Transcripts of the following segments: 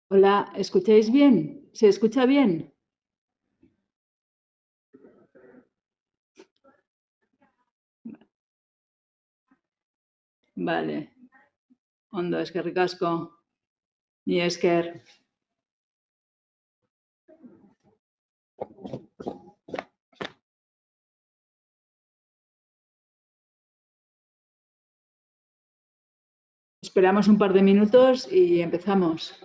Hola, ¿escucháis bien? ¿Se escucha bien? Vale, ondo, eskerrik asko. Ni esker. Esperamos un par de minutos y empezamos.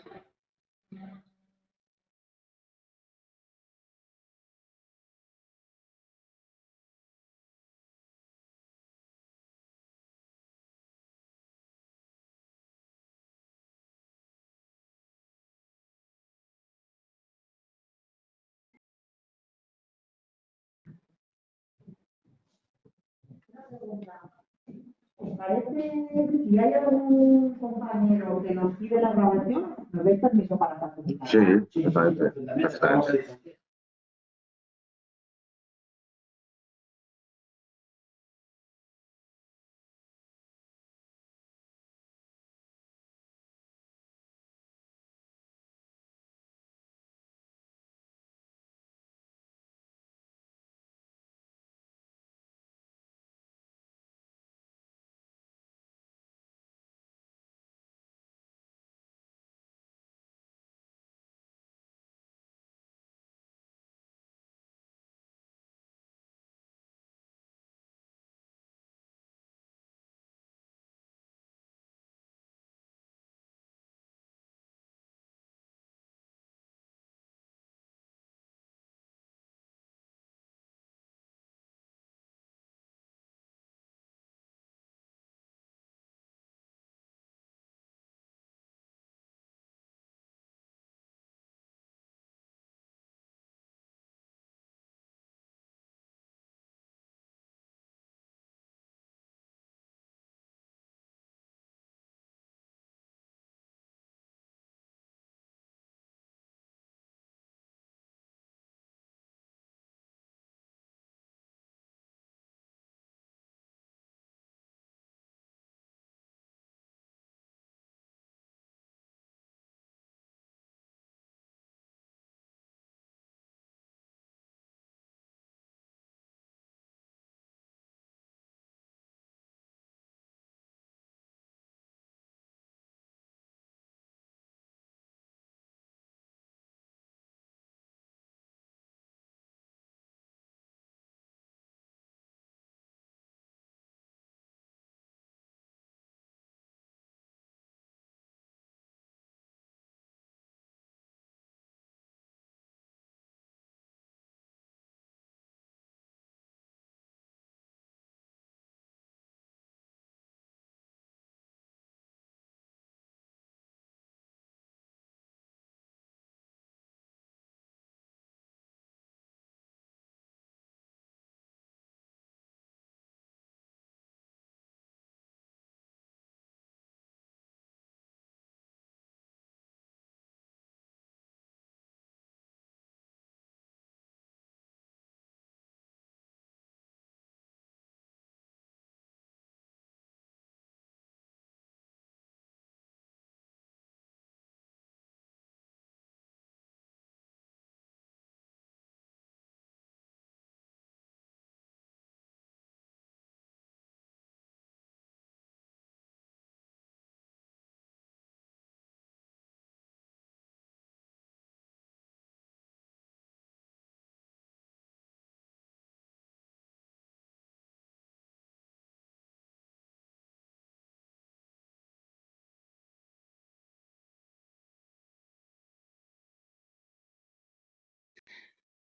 ¿Os parece si hay algún compañero que nos pide la grabación? ¿Nos dais permiso para facilitar? Sí, perfectamente. Perfectamente.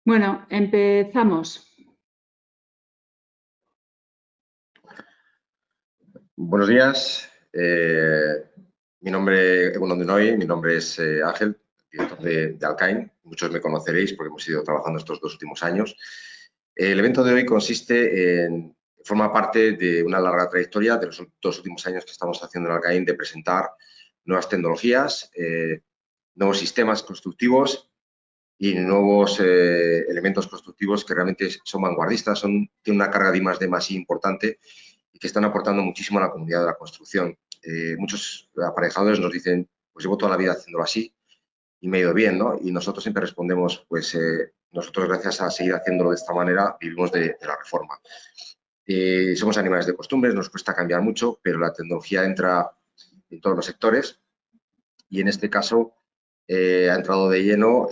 Bueno, empezamos. Buenos días. Mi nombre es Ángel, director de Alcain. Muchos me conoceréis porque hemos ido trabajando estos 2 últimos años. El evento de hoy forma parte de una larga trayectoria de los 2 últimos años que estamos haciendo en Alcain de presentar nuevas tecnologías, nuevos sistemas constructivos y nuevos elementos constructivos que realmente son vanguardistas, tienen una carga de I+D+I importante y que están aportando muchísimo a la comunidad de la construcción. Muchos aparejadores nos dicen, pues llevo toda la vida haciéndolo así y me ha ido bien, ¿no? Y nosotros siempre respondemos, pues nosotros gracias a seguir haciéndolo de esta manera vivimos de la reforma. Somos animales de costumbres, nos cuesta cambiar mucho, pero la tecnología entra en todos los sectores y en este caso ha entrado de lleno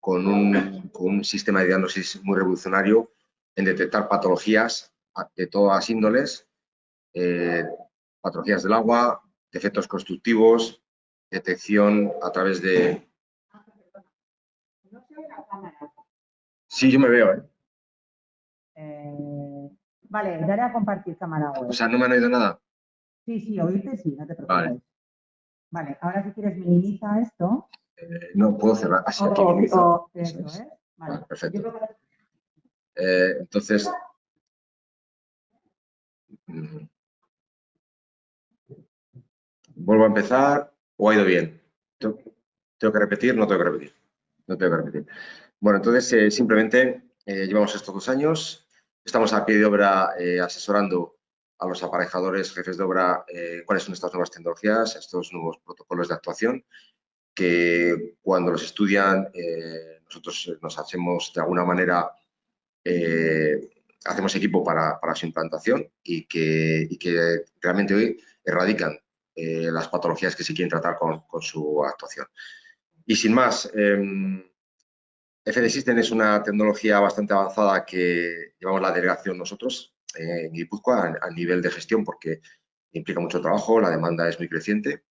con un sistema de diagnóstico muy revolucionario en detectar patologías de todas índoles, patologías del agua, defectos constructivos, detección a través de... No se ve la cámara. Sí, yo me veo, ¿eh? Vale, daré a compartir cámara web. O sea, ¿no me han oído nada? Sí, oírte sí, no te preocupes. Vale. Vale, ahora si quieres minimiza esto. No, puedo cerrar. Así, aquí Eso minimizo. es. Vale, Vale, perfecto. Entonces... ¿Vuelvo a empezar o ha ido bien? ¿Tengo que repetir? No tengo que repetir. No tengo que repetir. Bueno, entonces simplemente llevamos estos 2 años. Estamos a pie de obra asesorando a los aparejadores, jefes de obra, cuáles son estas nuevas tecnologías, estos nuevos protocolos de actuación, que cuando los estudian nosotros nos hacemos de alguna manera, hacemos equipo para su implantación y que realmente hoy erradican las patologías que se quieren tratar con su actuación. Y sin más, FD System es una tecnología bastante avanzada que llevamos la delegación nosotros en Guipúzcoa a nivel de gestión porque implica mucho trabajo, la demanda es muy creciente.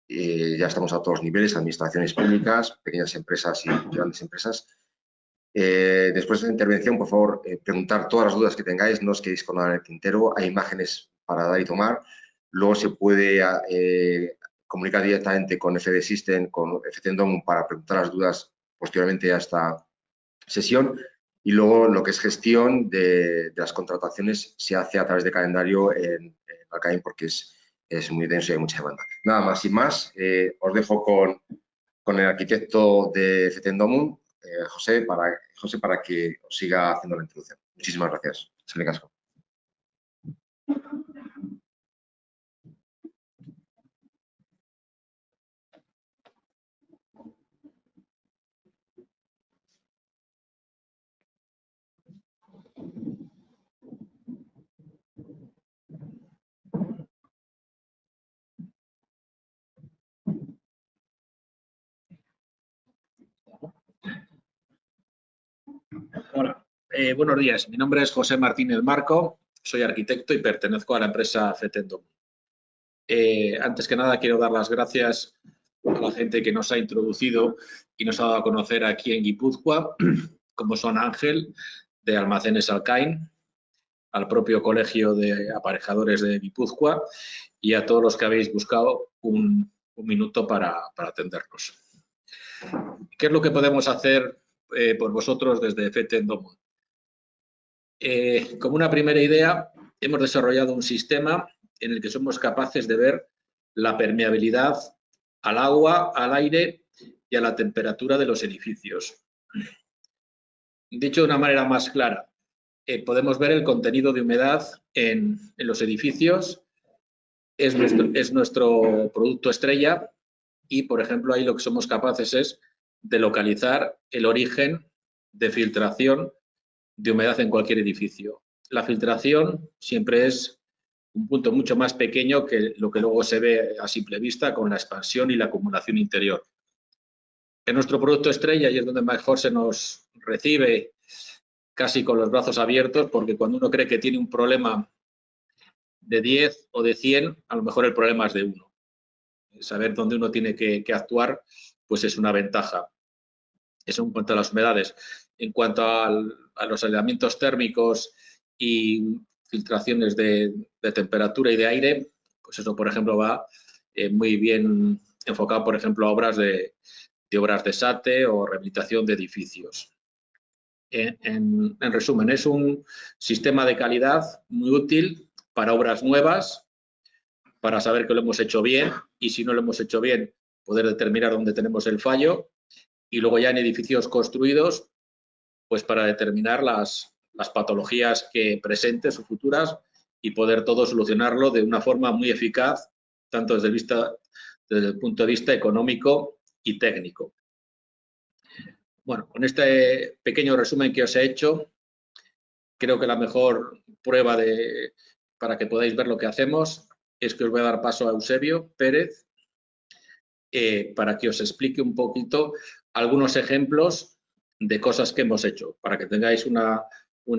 Ya estamos a todos los niveles, administraciones públicas, pequeñas empresas y grandes empresas. Después de la intervención, por favor, preguntar todas las dudas que tengáis, no os quedéis con nada en el tintero, hay imágenes para dar y tomar. Luego se puede comunicar directamente con FD System, con FTendom para preguntar las dudas posteriormente a esta sesión. Y luego lo que es gestión de las contrataciones se hace a través de calendario en Alcain porque es muy denso y hay mucha demanda. Nada más, sin más, os dejo con el arquitecto de FTendom, José, para que os siga haciendo la introducción. Muchísimas gracias. Eskerrik asko. Hola, buenos días. Mi nombre es José Martínez Marco, soy arquitecto y pertenezco a la empresa FTendom. Antes que nada, quiero dar las gracias a la gente que nos ha introducido y nos ha dado a conocer aquí en Guipúzcoa, como son Ángel, de Almacenes Alcain, al propio Colegio de Aparejadores de Guipúzcoa y a todos los que habéis buscado un minuto para atendernos. ¿Qué es lo que podemos hacer por vosotros desde FTendom? Como una primera idea, hemos desarrollado un sistema en el que somos capaces de ver la permeabilidad al agua, al aire y a la temperatura de los edificios. Dicho de una manera más clara, podemos ver el contenido de humedad en los edificios, es nuestro producto estrella y, por ejemplo, ahí lo que somos capaces es de localizar el origen de filtración de humedad en cualquier edificio. La filtración siempre es un punto mucho más pequeño que lo que luego se ve a simple vista con la expansión y la acumulación interior. En nuestro producto estrella, y es donde mejor se nos recibe casi con los brazos abiertos, porque cuando uno cree que tiene un problema de 10 o de 100, a lo mejor el problema es de 1. Saber dónde uno tiene que actuar, pues es una ventaja. Eso en cuanto a las humedades. En cuanto a los aislamientos térmicos y filtraciones de temperatura y de aire, pues eso, por ejemplo, va muy bien enfocado, por ejemplo, a obras de obras de SATE o rehabilitación de edificios. En resumen, es un sistema de calidad muy útil para obras nuevas, para saber que lo hemos hecho bien y si no lo hemos hecho bien, poder determinar dónde tenemos el fallo. Y luego ya en edificios construidos, pues para determinar las patologías que presentes o futuras y poder todo solucionarlo de una forma muy eficaz, tanto desde el punto de vista económico y técnico. Bueno, con este pequeño resumen que os he hecho, creo que la mejor prueba para que podáis ver lo que hacemos es que os voy a dar paso a Eusebio Pérez para que os explique un poquito algunos ejemplos de cosas que hemos hecho, para que tengáis una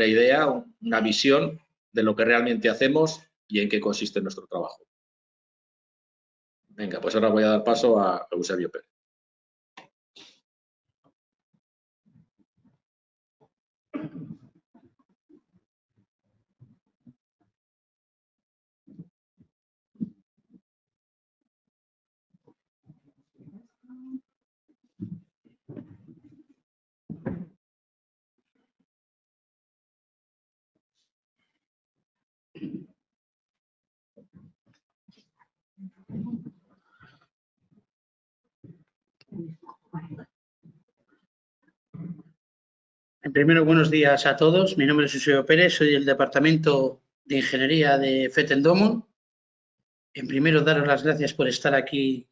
idea, una visión de lo que realmente hacemos y en qué consiste nuestro trabajo. Venga, pues ahora voy a dar paso a Eusebio Pérez. Primero, buenos días a todos. Mi nombre es Eusebio Pérez, soy del Departamento de Ingeniería de Feten Domon. En primero, daros las gracias por estar aquí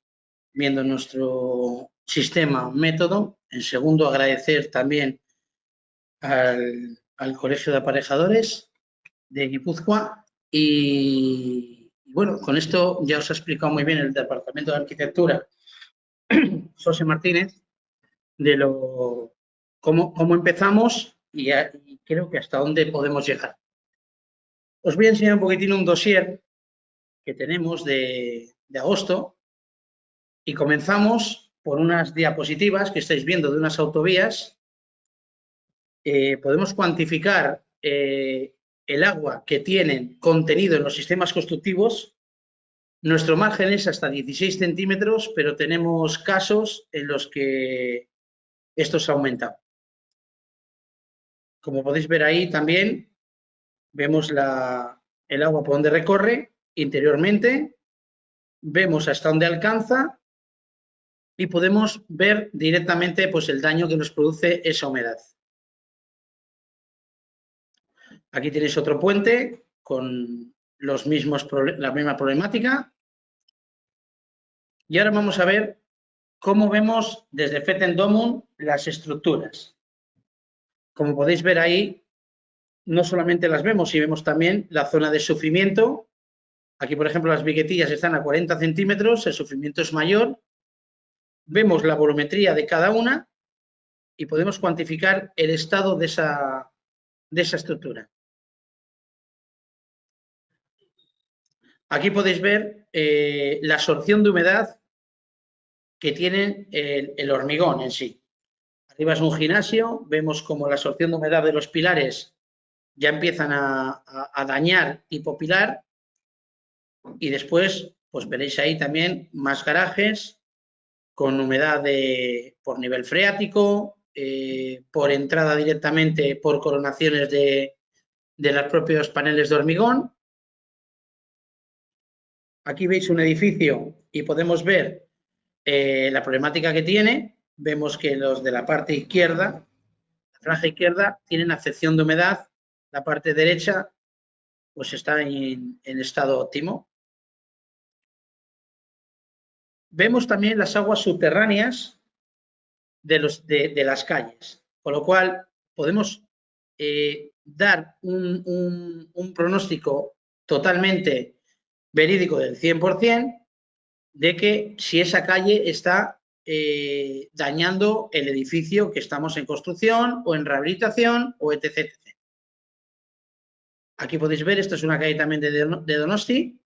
viendo nuestro sistema, método. En segundo, agradecer también al Colegio de Aparejadores de Guipúzcoa. Y bueno, con esto ya os ha explicado muy bien el Departamento de Arquitectura, José Martínez, de cómo empezamos y creo que hasta dónde podemos llegar. Os voy a enseñar un poquitín un dossier que tenemos de agosto y comenzamos por unas diapositivas que estáis viendo de unas autovías. Podemos cuantificar el agua que tienen contenido en los sistemas constructivos. Nuestro margen es hasta 16 centímetros, pero tenemos casos en los que esto se ha aumentado. Como podéis ver ahí también, vemos el agua por donde recorre interiormente, vemos hasta dónde alcanza y podemos ver directamente pues, el daño que nos produce esa humedad. Aquí tenéis otro puente con la misma problemática. Y ahora vamos a ver cómo vemos desde Feten Domon las estructuras. Como podéis ver ahí, no solamente las vemos, sino vemos también la zona de sufrimiento. Aquí, por ejemplo, las viguetillas están a 40 centímetros, el sufrimiento es mayor. Vemos la volumetría de cada una y podemos cuantificar el estado de esa estructura. Aquí podéis ver la absorción de humedad que tiene el hormigón en sí. Arriba es un gimnasio, vemos como la absorción de humedad de los pilares ya empiezan a dañar tipo pilar y después pues veréis ahí también más garajes con humedad por nivel freático, por entrada directamente por coronaciones de los propios paneles de hormigón. Aquí veis un edificio y podemos ver la problemática que tiene. Vemos que los de la parte izquierda, la franja izquierda, tienen afección de humedad. La parte derecha pues está en estado óptimo. Vemos también las aguas subterráneas de las calles, con lo cual podemos dar un pronóstico totalmente verídico del 100% de que si esa calle está dañando el edificio que estamos en construcción o en rehabilitación o etc. Aquí podéis ver, esta es una calle también de Donosti,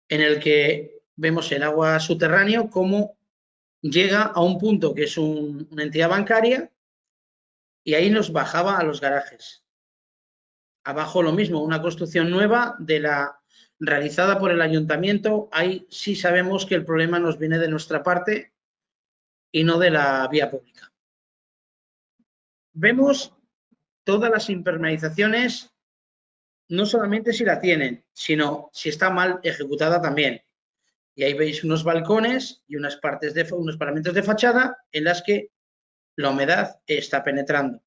en el que vemos el agua subterráneo cómo llega a un punto que es una entidad bancaria y ahí nos bajaba a los garajes. Abajo lo mismo, una construcción nueva realizada por el ayuntamiento. Ahí sí sabemos que el problema nos viene de nuestra parte y no de la vía pública. Vemos todas las impermeabilizaciones, no solamente si la tienen, sino si está mal ejecutada también. Y ahí veis unos balcones y unos paramentos de fachada en las que la humedad está penetrando.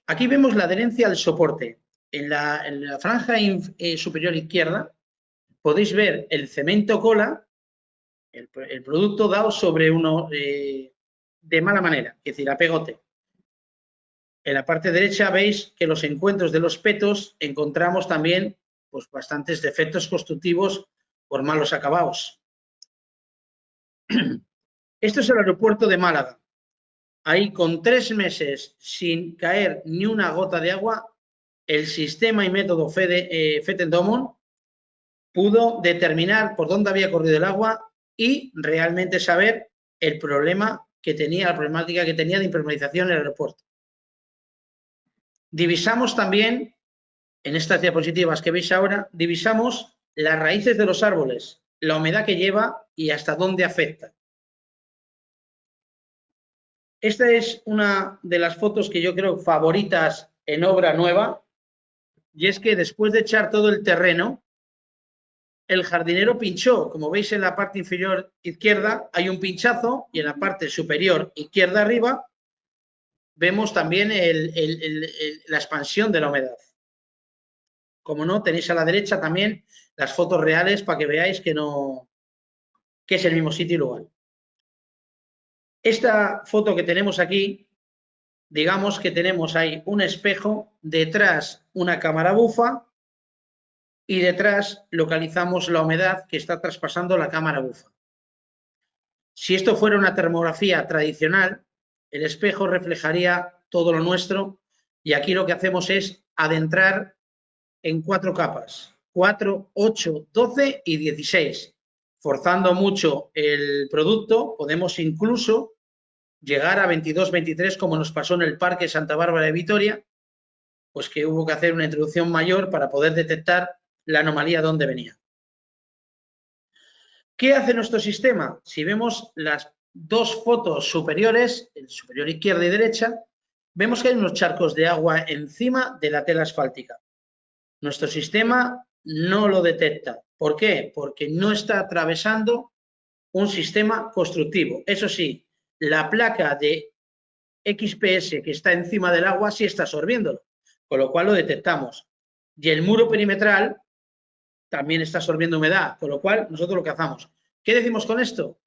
Aquí vemos la adherencia al soporte. En la franja superior izquierda podéis ver el cemento cola, el producto dado sobre de mala manera, es decir, a pegote. En la parte derecha veis que los encuentros de los petos encontramos también pues, bastantes defectos constructivos por malos acabados. Esto es el aeropuerto de Málaga. Ahí con 3 meses sin caer ni una gota de agua, el sistema y método Fetten-Domon pudo determinar por dónde había corrido el agua y realmente saber el problema que tenía, la problemática que tenía de impermeabilización en el aeropuerto. Divisamos también, en estas diapositivas que veis ahora, divisamos las raíces de los árboles, la humedad que lleva y hasta dónde afecta. Esta es una de las fotos que yo creo favoritas en obra nueva, y es que después de echar todo el terreno, el jardinero pinchó. Como veis en la parte inferior izquierda hay un pinchazo y en la parte superior izquierda arriba vemos también la expansión de la humedad. Como no, tenéis a la derecha también las fotos reales para que veáis que es el mismo sitio y lugar. Esta foto que tenemos aquí, digamos que tenemos ahí un espejo, detrás una cámara bufa y detrás localizamos la humedad que está traspasando la cámara bufa. Si esto fuera una termografía tradicional, el espejo reflejaría todo lo nuestro y aquí lo que hacemos es adentrar en 4 capas, 4, 8, 12 y 16. Forzando mucho el producto, podemos incluso llegar a 22, 23, como nos pasó en el Parque Santa Bárbara de Vitoria, pues que hubo que hacer una introducción mayor para poder detectar la anomalía de dónde venía. ¿Qué hace nuestro sistema? Si vemos las 2 fotos superiores, el superior izquierda y derecha, vemos que hay unos charcos de agua encima de la tela asfáltica. Nuestro sistema no lo detecta. ¿Por qué? Porque no está atravesando un sistema constructivo. Eso sí, la placa de XPS que está encima del agua sí está absorbiéndolo, con lo cual lo detectamos. Y el muro perimetral también está absorbiendo humedad, con lo cual nosotros lo que hacemos. ¿Qué decimos con esto?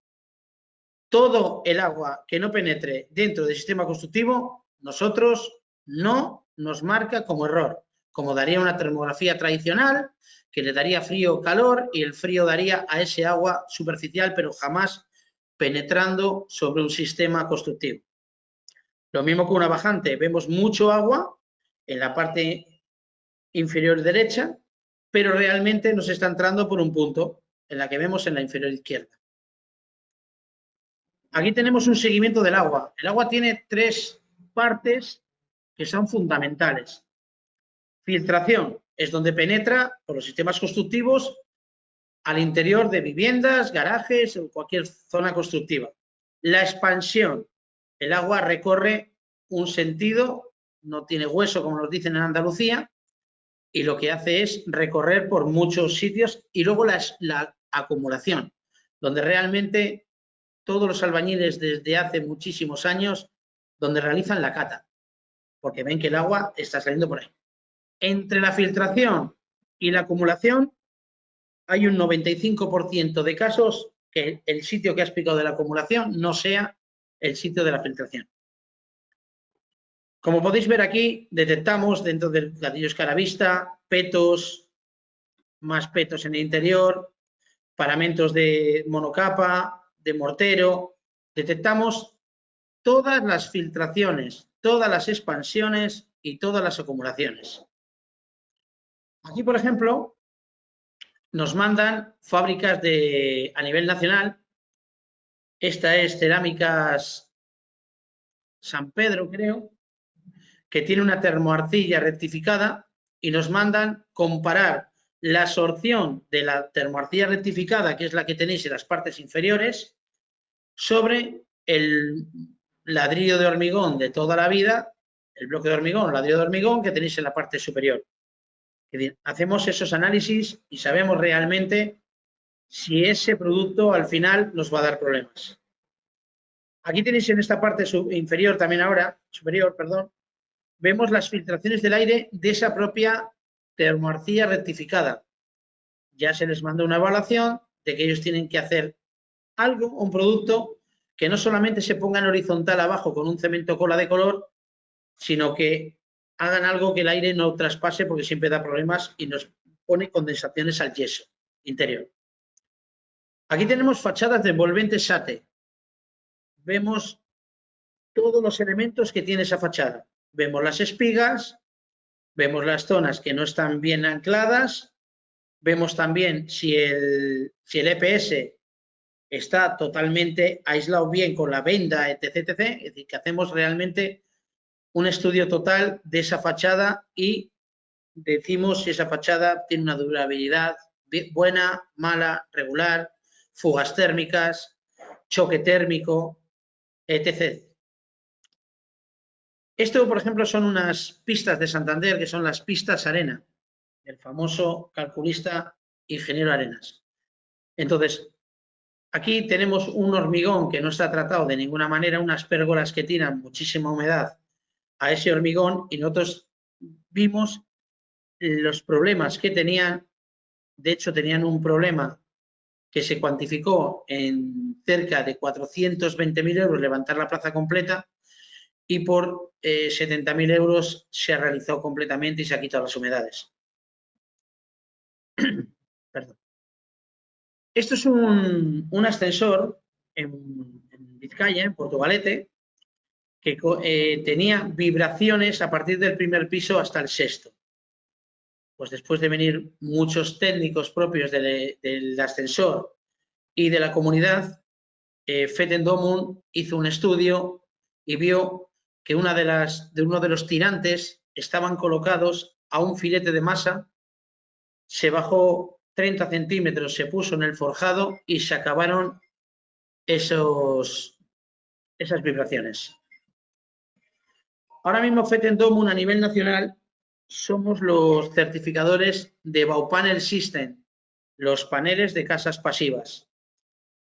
Todo el agua que no penetre dentro del sistema constructivo, nosotros no nos marca como error, como daría una termografía tradicional, que le daría frío o calor y el frío daría a ese agua superficial, pero jamás penetrando sobre un sistema constructivo. Lo mismo que una bajante, vemos mucho agua en la parte inferior derecha, pero realmente nos está entrando por un punto, en la que vemos en la inferior izquierda. Aquí tenemos un seguimiento del agua. El agua tiene 3 partes que son fundamentales. Filtración es donde penetra por los sistemas constructivos al interior de viviendas, garajes o cualquier zona constructiva. La expansión. El agua recorre un sentido, no tiene hueso como nos dicen en Andalucía, y lo que hace es recorrer por muchos sitios. Y luego la acumulación, donde realmente todos los albañiles desde hace muchísimos años, donde realizan la cata, porque ven que el agua está saliendo por ahí. Entre la filtración y la acumulación hay un 95% de casos que el sitio que ha explicado de la acumulación no sea el sitio de la filtración. Como podéis ver aquí, detectamos dentro del ladrillo escaravista petos, más petos en el interior, paramentos de monocapa, de mortero. Detectamos todas las filtraciones, todas las expansiones y todas las acumulaciones. Aquí, por ejemplo, nos mandan fábricas a nivel nacional. Esta es Cerámicas San Pedro, creo, que tiene una termoarcilla rectificada y nos mandan comparar la absorción de la termoarcilla rectificada, que es la que tenéis en las partes inferiores, sobre el ladrillo de hormigón de toda la vida, el bloque de hormigón, ladrillo de hormigón que tenéis en la parte superior. Es decir, hacemos esos análisis y sabemos realmente si ese producto al final nos va a dar problemas. Aquí tenéis en esta parte inferior también ahora, superior, perdón, vemos las filtraciones del aire de esa propia termoarcilla rectificada. Ya se les mandó una evaluación de que ellos tienen que hacer algo, un producto que no solamente se pongan horizontal abajo con un cemento cola de color, sino que hagan algo que el aire no traspase, porque siempre da problemas y nos pone condensaciones al yeso interior. Aquí tenemos fachadas de envolvente SATE. Vemos todos los elementos que tiene esa fachada. Vemos las espigas, vemos las zonas que no están bien ancladas, vemos también si el EPS está totalmente aislado bien con la venda, etc, etc. Es decir, que hacemos realmente un estudio total de esa fachada y decimos si esa fachada tiene una durabilidad buena, mala, regular, fugas térmicas, choque térmico, etc. Esto, por ejemplo, son unas pistas de Santander, que son las pistas Arena, el famoso calculista ingeniero Arenas. Entonces, aquí tenemos un hormigón que no está tratado de ninguna manera, unas pérgolas que tiran muchísima humedad a ese hormigón, y nosotros vimos los problemas que tenían. De hecho, tenían un problema que se cuantificó en cerca de 420.000 euros levantar la plaza completa, y por 70.000 euros se realizó completamente y se ha quitado las humedades. Perdón. Esto es un ascensor en Vizcaya, en Portugalete, que tenía vibraciones a partir del primer piso hasta el sexto. Pues después de venir muchos técnicos propios del ascensor y de la comunidad, Feten Domun hizo un estudio y vio que uno de los tirantes estaban colocados a un filete de masa, se bajó 30 centímetros, se puso en el forjado y se acabaron esas vibraciones. Ahora mismo Feten Domun a nivel nacional somos los certificadores de Baupanel System, los paneles de casas pasivas.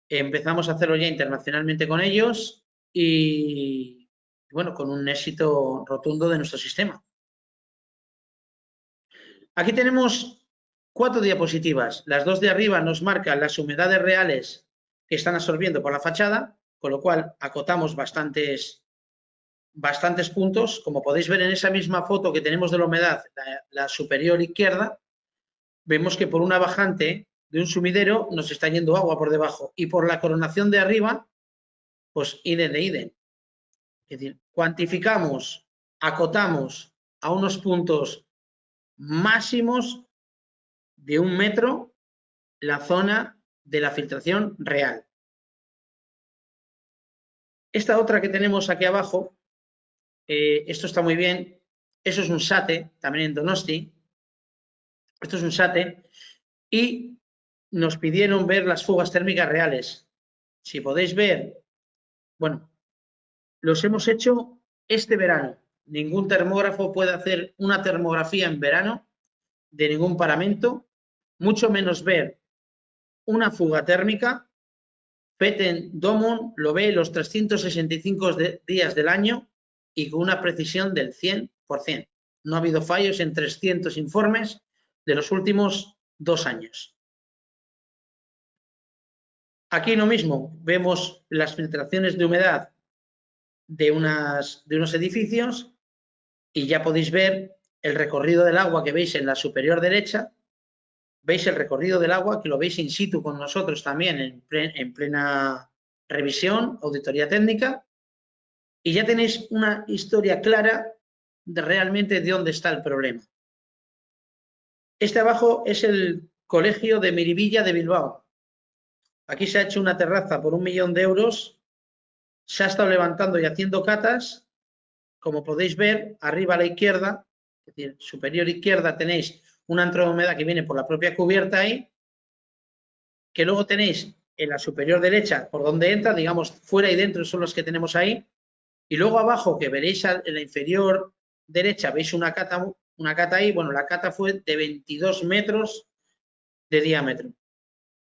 Empezamos a hacerlo ya internacionalmente con ellos y, bueno, con un éxito rotundo de nuestro sistema. Aquí tenemos 4 diapositivas. Las 2 de arriba nos marcan las humedades reales que están absorbiendo por la fachada, con lo cual acotamos bastantes puntos. Como podéis ver en esa misma foto que tenemos de la humedad, la superior izquierda, vemos que por una bajante de un sumidero nos está yendo agua por debajo, y por la coronación de arriba, pues idem de idem. Es decir, cuantificamos, acotamos a unos puntos máximos de 1 metro la zona de la filtración real. Esta otra que tenemos aquí abajo, esto está muy bien, eso es un SATE, también en Donosti. Esto es un SATE y nos pidieron ver las fugas térmicas reales. Si podéis ver, bueno, los hemos hecho este verano. Ningún termógrafo puede hacer una termografía en verano de ningún paramento, mucho menos ver una fuga térmica. Feten Domun lo ve los 365 días del año y con una precisión del 100%. No ha habido fallos en 300 informes de los últimos 2 años. Aquí lo mismo, vemos las filtraciones de humedad de unos edificios y ya podéis ver el recorrido del agua que veis en la superior derecha. Veis el recorrido del agua, que lo veis in situ con nosotros también en plena revisión, auditoría técnica, y ya tenéis una historia clara de realmente de dónde está el problema. Este abajo es el colegio de Miribilla de Bilbao. Aquí se ha hecho una terraza por 1 millón de euros, se ha estado levantando y haciendo catas. Como podéis ver, arriba a la izquierda, es decir, superior izquierda, tenéis una entrada de humedad que viene por la propia cubierta ahí, que luego tenéis en la superior derecha por donde entra, digamos, fuera y dentro son los que tenemos ahí, y luego abajo, que veréis en la inferior derecha, veis una cata ahí. Bueno, la cata fue de 22 metros de diámetro,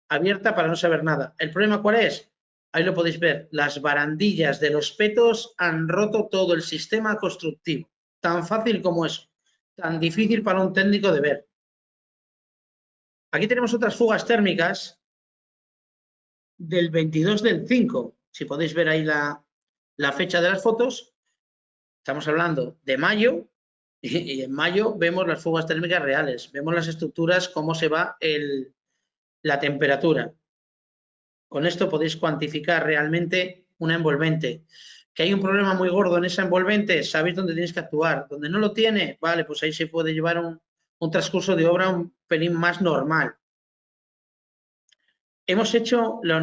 abierta para no saber nada. ¿El problema cuál es? Ahí lo podéis ver, las barandillas de los petos han roto todo el sistema constructivo. Tan fácil como eso, tan difícil para un técnico de ver. Aquí tenemos otras fugas térmicas del 22 del 5. si podéis ver ahí la fecha de las fotos, estamos hablando de mayo, y en mayo vemos las fugas térmicas reales, vemos las estructuras, cómo se va la temperatura. Con esto podéis cuantificar realmente una envolvente. Que hay un problema muy gordo en esa envolvente, sabéis dónde tenéis que actuar. Donde no lo tiene, vale, pues ahí se puede llevar un transcurso de obra un pelín más normal. Hemos hecho la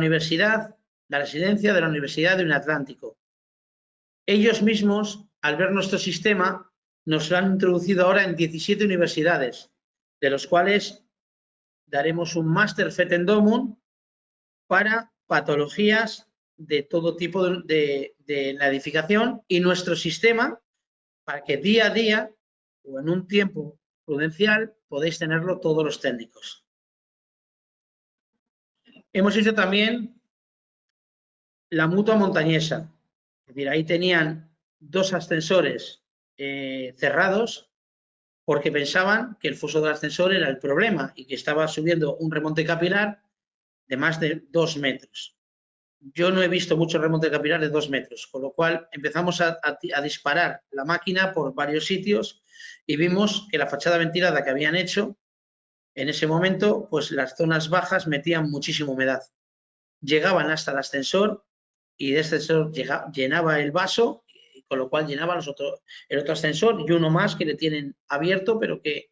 residencia de la Universidad de un Atlántico. Ellos mismos, al ver nuestro sistema, nos lo han introducido ahora en 17 universidades, de los cuales daremos un máster Fetendomum para patologías de todo tipo de la edificación y nuestro sistema para que día a día o en un tiempo prudencial podéis tenerlo todos los técnicos. Hemos hecho también la mutua montañesa, es decir, ahí tenían 2 ascensores cerrados porque pensaban que el foso del ascensor era el problema y que estaba subiendo un remonte capilar de más de 2 metros. Yo no he visto mucho remonte capilar de 2 metros, con lo cual empezamos a disparar la máquina por varios sitios y vimos que la fachada ventilada que habían hecho en ese momento, pues las zonas bajas metían muchísima humedad. Llegaban hasta el ascensor y de ascensor llenaba el vaso, con lo cual llenaba el otro ascensor y uno más que le tienen abierto, pero que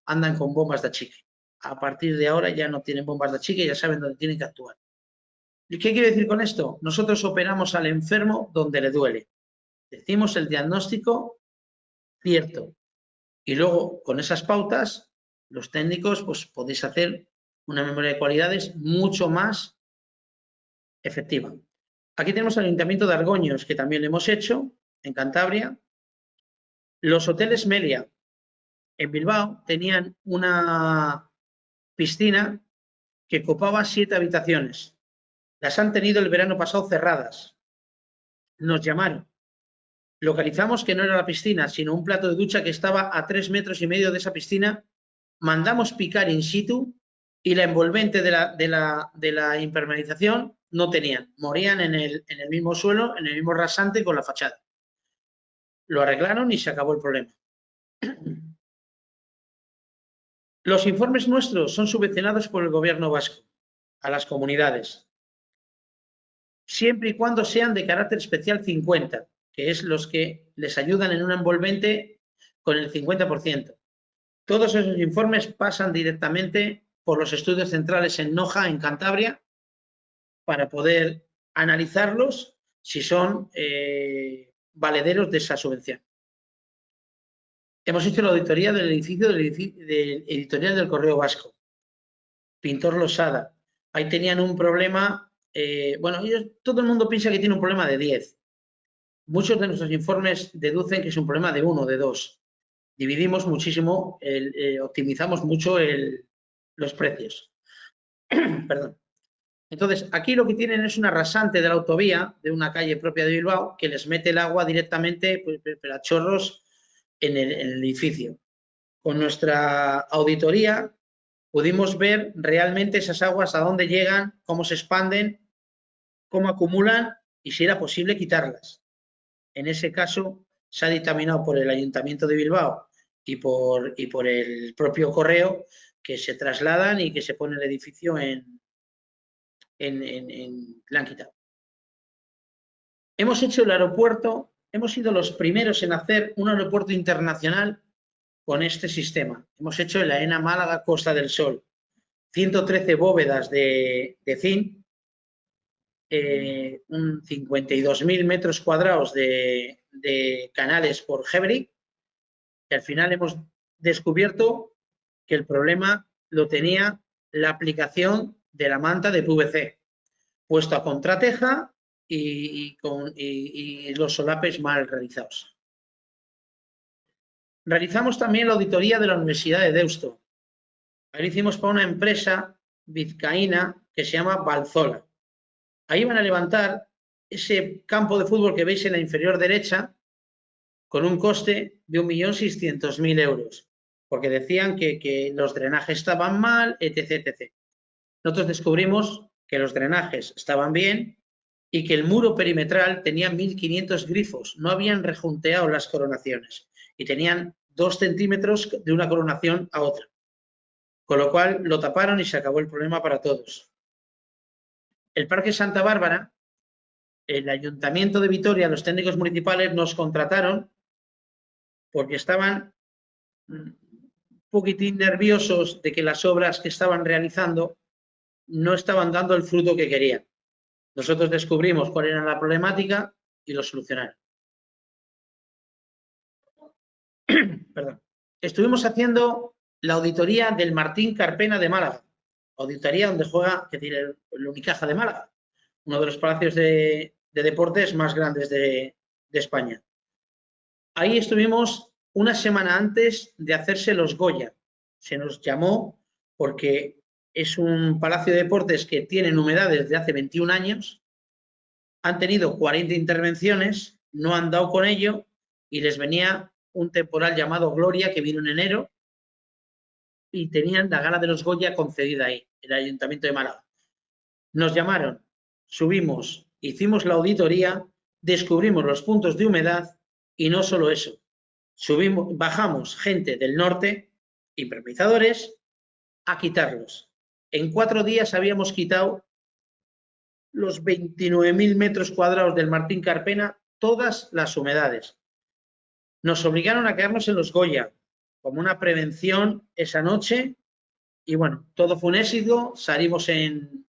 andan con bombas de achique. A partir de ahora ya no tienen bombas de achique, ya saben dónde tienen que actuar. ¿Y qué quiere decir con esto? Nosotros operamos al enfermo donde le duele. Decimos el diagnóstico cierto. Y luego, con esas pautas, los técnicos pues podéis hacer una memoria de cualidades mucho más efectiva. Aquí tenemos el Ayuntamiento de Argoños, que también lo hemos hecho, en Cantabria. Los hoteles Melia, en Bilbao, tenían una piscina que copaba 7 habitaciones. Las han tenido el verano pasado cerradas. Nos llamaron. Localizamos que no era la piscina, sino un plato de ducha que estaba a 3,5 metros de esa piscina. Mandamos picar in situ y la envolvente de la impermeabilización no tenían. Morían en el mismo suelo, en el mismo rasante con la fachada. Lo arreglaron y se acabó el problema. Los informes nuestros son subvencionados por el gobierno vasco a las comunidades, siempre y cuando sean de carácter especial 50, que es los que les ayudan en una envolvente con el 50%. Todos esos informes pasan directamente por los estudios centrales en Noja, en Cantabria, para poder analizarlos si son valederos de esa subvención. Hemos hecho la auditoría del edificio del editorial del Correo Vasco, Pintor Losada. Ahí tenían un problema, bueno, todo el mundo piensa que tiene un problema de 10. Muchos de nuestros informes deducen que es un problema de 1, de 2. Dividimos muchísimo, optimizamos mucho los precios. Perdón. Entonces, aquí lo que tienen es una rasante de la autovía, de una calle propia de Bilbao, que les mete el agua directamente pues, a chorros en el edificio. Con nuestra auditoría pudimos ver realmente esas aguas, a dónde llegan, cómo se expanden, cómo acumulan y si era posible quitarlas. En ese caso, se ha dictaminado por el Ayuntamiento de Bilbao y por el propio Correo que se trasladan y que se pone el edificio la han quitado. Hemos hecho el aeropuerto, hemos sido los primeros en hacer un aeropuerto internacional con este sistema. Hemos hecho el AENA Málaga Costa del Sol, 113 bóvedas de zinc, 52.000 metros cuadrados de canales por Geberit, y al final hemos descubierto que el problema lo tenía la aplicación de la manta de PVC, puesto a contrateja y los solapes mal realizados. Realizamos también la auditoría de la Universidad de Deusto. Ahí lo hicimos para una empresa vizcaína que se llama Valzola. Ahí van a levantar ese campo de fútbol que veis en la inferior derecha con un coste de 1.600.000 euros, porque decían que los drenajes estaban mal, etc., etc. Nosotros descubrimos que los drenajes estaban bien, y que el muro perimetral tenía 1.500 grifos. No habían rejunteado las coronaciones y tenían 2 centímetros de una coronación a otra. Con lo cual lo taparon y se acabó el problema para todos. El Parque Santa Bárbara, el Ayuntamiento de Vitoria, los técnicos municipales nos contrataron porque estaban un poquitín nerviosos de que las obras que estaban realizando no estaban dando el fruto que querían. Nosotros descubrimos cuál era la problemática y lo solucionaron. Perdón. Estuvimos haciendo la auditoría del Martín Carpena de Málaga, auditoría donde juega, que tiene el Unicaja de Málaga, uno de los palacios de deportes más grandes de España. Ahí estuvimos una semana antes de hacerse los Goya. Se nos llamó porque es un palacio de deportes que tiene humedades desde hace 21 años, han tenido 40 intervenciones, no han dado con ello y les venía un temporal llamado Gloria que vino en enero y tenían la gala de los Goya concedida ahí, el Ayuntamiento de Málaga. Nos llamaron, subimos, hicimos la auditoría, descubrimos los puntos de humedad y no solo eso, bajamos gente del norte, impermeabilizadores, a quitarlos. En 4 días habíamos quitado los 29.000 metros cuadrados del Martín Carpena, todas las humedades. Nos obligaron a quedarnos en los Goya, como una prevención esa noche, y bueno, todo fue un éxito, salimos en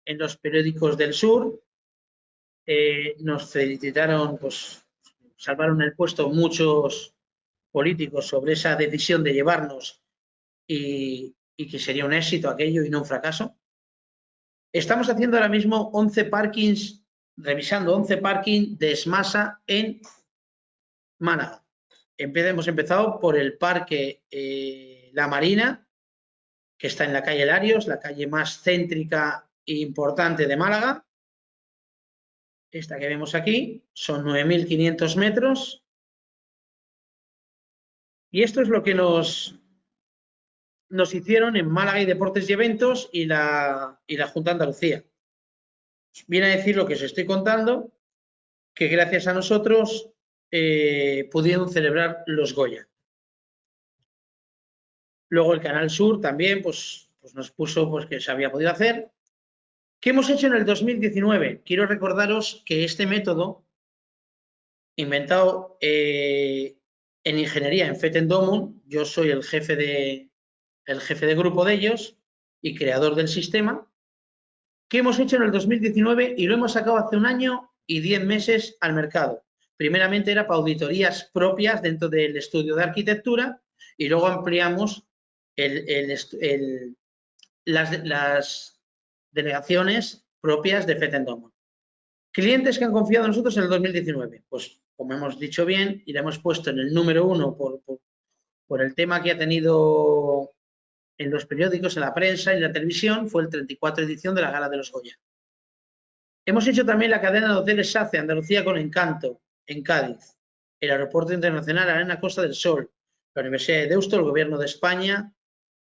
los periódicos del sur, nos felicitaron, pues salvaron el puesto muchos políticos sobre esa decisión de llevarnos y que sería un éxito aquello y no un fracaso. Estamos haciendo ahora mismo 11 parkings, revisando 11 parkings de Smasa en Málaga. Hemos empezado por el Parque La Marina, que está en la calle Larios, la calle más céntrica e importante de Málaga. Esta que vemos aquí, son 9.500 metros. Y esto es lo que nos hicieron en Málaga y Deportes y Eventos y la Junta de Andalucía. Viene a decir lo que os estoy contando, que gracias a nosotros pudieron celebrar los Goya. Luego el Canal Sur también pues nos puso pues, que se había podido hacer. ¿Qué hemos hecho en el 2019? Quiero recordaros que este método, inventado en ingeniería en Feten Domum, yo soy el jefe de grupo de ellos y creador del sistema. ¿Qué hemos hecho en el 2019? Y lo hemos sacado hace 1 año y 10 meses al mercado. Primeramente era para auditorías propias dentro del estudio de arquitectura y luego ampliamos las delegaciones propias de Feten Domum. Clientes que han confiado en nosotros en el 2019. Pues como hemos dicho bien y le hemos puesto en el número 1 por el tema que ha tenido en los periódicos, en la prensa y en la televisión, fue el 34 edición de la Gala de los Goya. Hemos hecho también la cadena de hoteles SACE Andalucía con Encanto, en Cádiz, el Aeropuerto Internacional Arena Costa del Sol, la Universidad de Deusto, el Gobierno de España,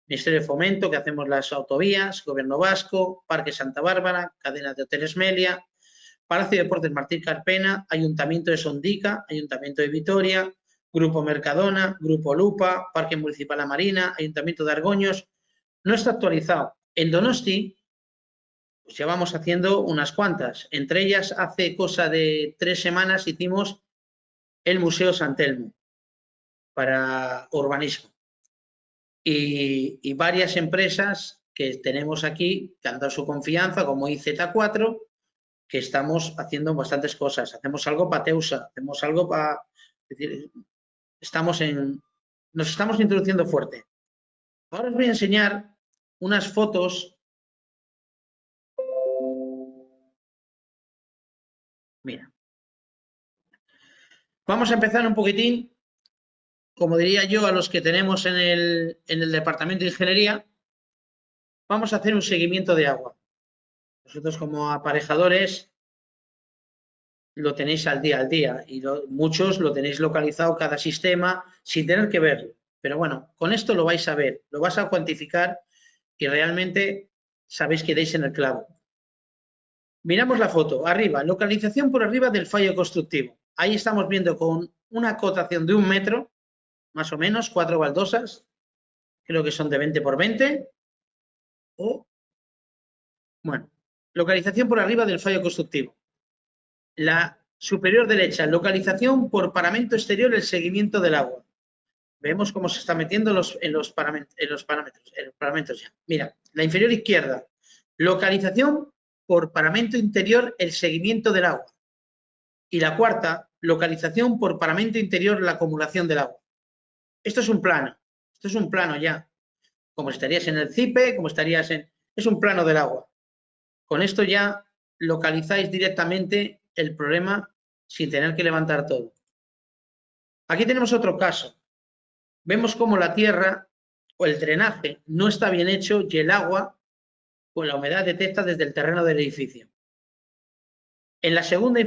Ministerio de Fomento, que hacemos las autovías, Gobierno Vasco, Parque Santa Bárbara, cadena de hoteles Melia, Palacio de Deportes Martín Carpena, Ayuntamiento de Sondica, Ayuntamiento de Vitoria, Grupo Mercadona, Grupo Lupa, Parque Municipal La Marina, Ayuntamiento de Argoños. No está actualizado. En Donosti, pues ya vamos haciendo unas cuantas. Entre ellas, hace cosa de 3 semanas hicimos el Museo San Telmo para urbanismo. Y varias empresas que tenemos aquí, que han dado su confianza, como IZ4, que estamos haciendo bastantes cosas. Hacemos algo para Teusa, hacemos algo para... nos estamos introduciendo fuerte. Ahora os voy a enseñar unas fotos. Mira. Vamos a empezar un poquitín, como diría yo, a los que tenemos en el departamento de ingeniería, vamos a hacer un seguimiento de agua. Vosotros como aparejadores lo tenéis al día y muchos lo tenéis localizado cada sistema sin tener que verlo. Pero bueno, con esto lo vais a ver, lo vas a cuantificar y realmente sabéis que dais en el clavo. Miramos la foto. Arriba, localización por arriba del fallo constructivo. Ahí estamos viendo con una acotación de 1 metro, más o menos, 4 baldosas. Creo que son de 20 por 20. Bueno, localización por arriba del fallo constructivo. La superior derecha, localización por paramento exterior, el seguimiento del agua. Vemos cómo se está metiendo en los parámetros ya. Mira, la inferior izquierda, localización por paramento interior, el seguimiento del agua. Y la cuarta, localización por paramento interior, la acumulación del agua. Esto es un plano ya. Como estarías en el CIPE, como estarías en... Es un plano del agua. Con esto ya localizáis directamente el problema sin tener que levantar todo. Aquí tenemos otro caso. Vemos cómo la tierra o el drenaje no está bien hecho y el agua o la humedad detecta desde el terreno del edificio. En la segunda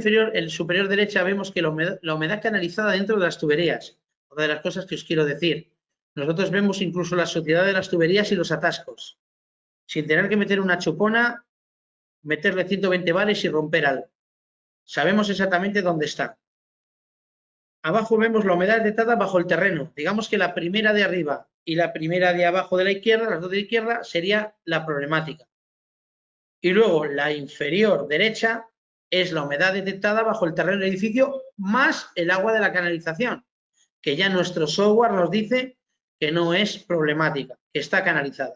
superior derecha vemos que la humedad canalizada dentro de las tuberías. Una de las cosas que os quiero decir. Nosotros vemos incluso la suciedad de las tuberías y los atascos. Sin tener que meter una chupona, meterle 120 bares y romper algo. Sabemos exactamente dónde está. Abajo vemos la humedad detectada bajo el terreno. Digamos que la primera de arriba y la primera de abajo de la izquierda, las dos de la izquierda, sería la problemática. Y luego la inferior derecha es la humedad detectada bajo el terreno del edificio más el agua de la canalización, que ya nuestro software nos dice que no es problemática, que está canalizada.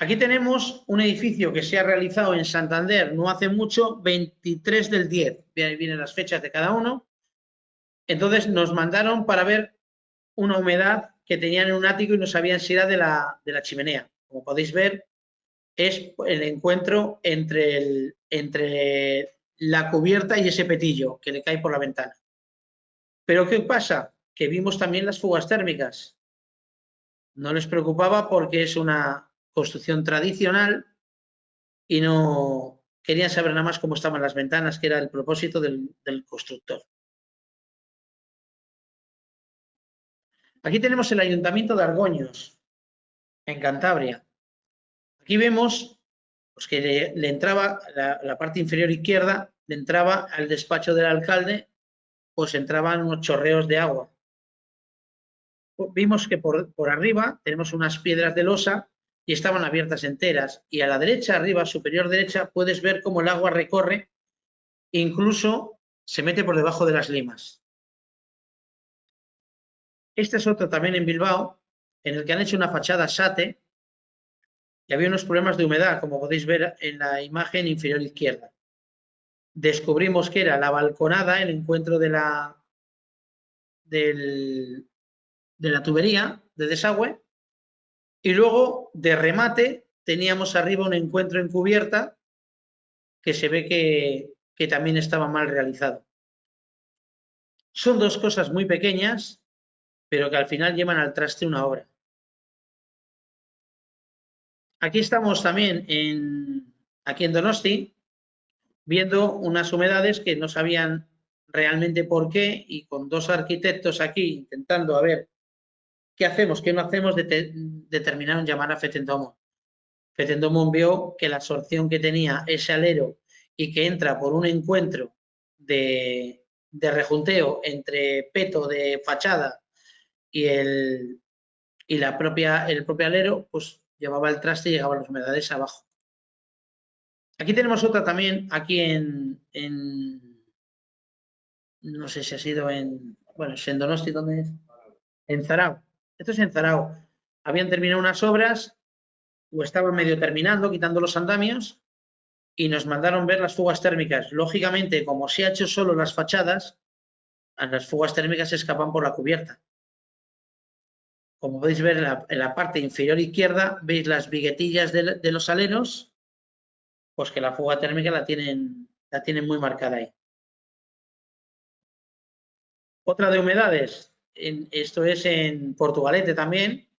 Aquí tenemos un edificio que se ha realizado en Santander no hace mucho, 23 del 10. Ahí vienen las fechas de cada uno. Entonces nos mandaron para ver una humedad que tenían en un ático y no sabían si era de la chimenea. Como podéis ver, es el encuentro entre la cubierta y ese petillo que le cae por la ventana. Pero ¿qué pasa? Que vimos también las fugas térmicas. No les preocupaba porque es una construcción tradicional y no querían saber nada más cómo estaban las ventanas, que era el propósito del constructor. Aquí tenemos el Ayuntamiento de Argoños, en Cantabria. Aquí vemos pues, que le entraba, la parte inferior izquierda, le entraba al despacho del alcalde, pues entraban unos chorreos de agua. Vimos que por arriba tenemos unas piedras de losa y estaban abiertas enteras. Y a la derecha, arriba, superior derecha, puedes ver cómo el agua recorre, incluso se mete por debajo de las limas. Este es otro también en Bilbao, en el que han hecho una fachada SATE y había unos problemas de humedad, como podéis ver en la imagen inferior izquierda. Descubrimos que era la balconada, el encuentro de la tubería de desagüe, y luego de remate teníamos arriba un encuentro en cubierta que se ve que también estaba mal realizado. Son dos cosas muy pequeñas, pero que al final llevan al traste una obra. Aquí estamos también aquí en Donosti, viendo unas humedades que no sabían realmente por qué, y con dos arquitectos aquí intentando a ver qué hacemos, qué no hacemos, determinaron llamar a Fetendomon. Fetendomon vio que la absorción que tenía ese alero y que entra por un encuentro de rejunteo entre peto de fachada y el propio alero, pues llevaba el traste y llegaban las humedades abajo. Aquí tenemos otra también, aquí no sé si ha sido bueno, es en Donosti, ¿dónde es? En Zarao. Esto es en Zarao. Habían terminado unas obras o estaban medio terminando, quitando los andamios, y nos mandaron ver las fugas térmicas. Lógicamente, como se ha hecho solo las fachadas, las fugas térmicas se escapan por la cubierta. Como podéis ver en la parte inferior izquierda, veis las viguetillas de los aleros, pues que la fuga térmica la tienen muy marcada ahí. Otra de humedades, esto es en Portugalete también,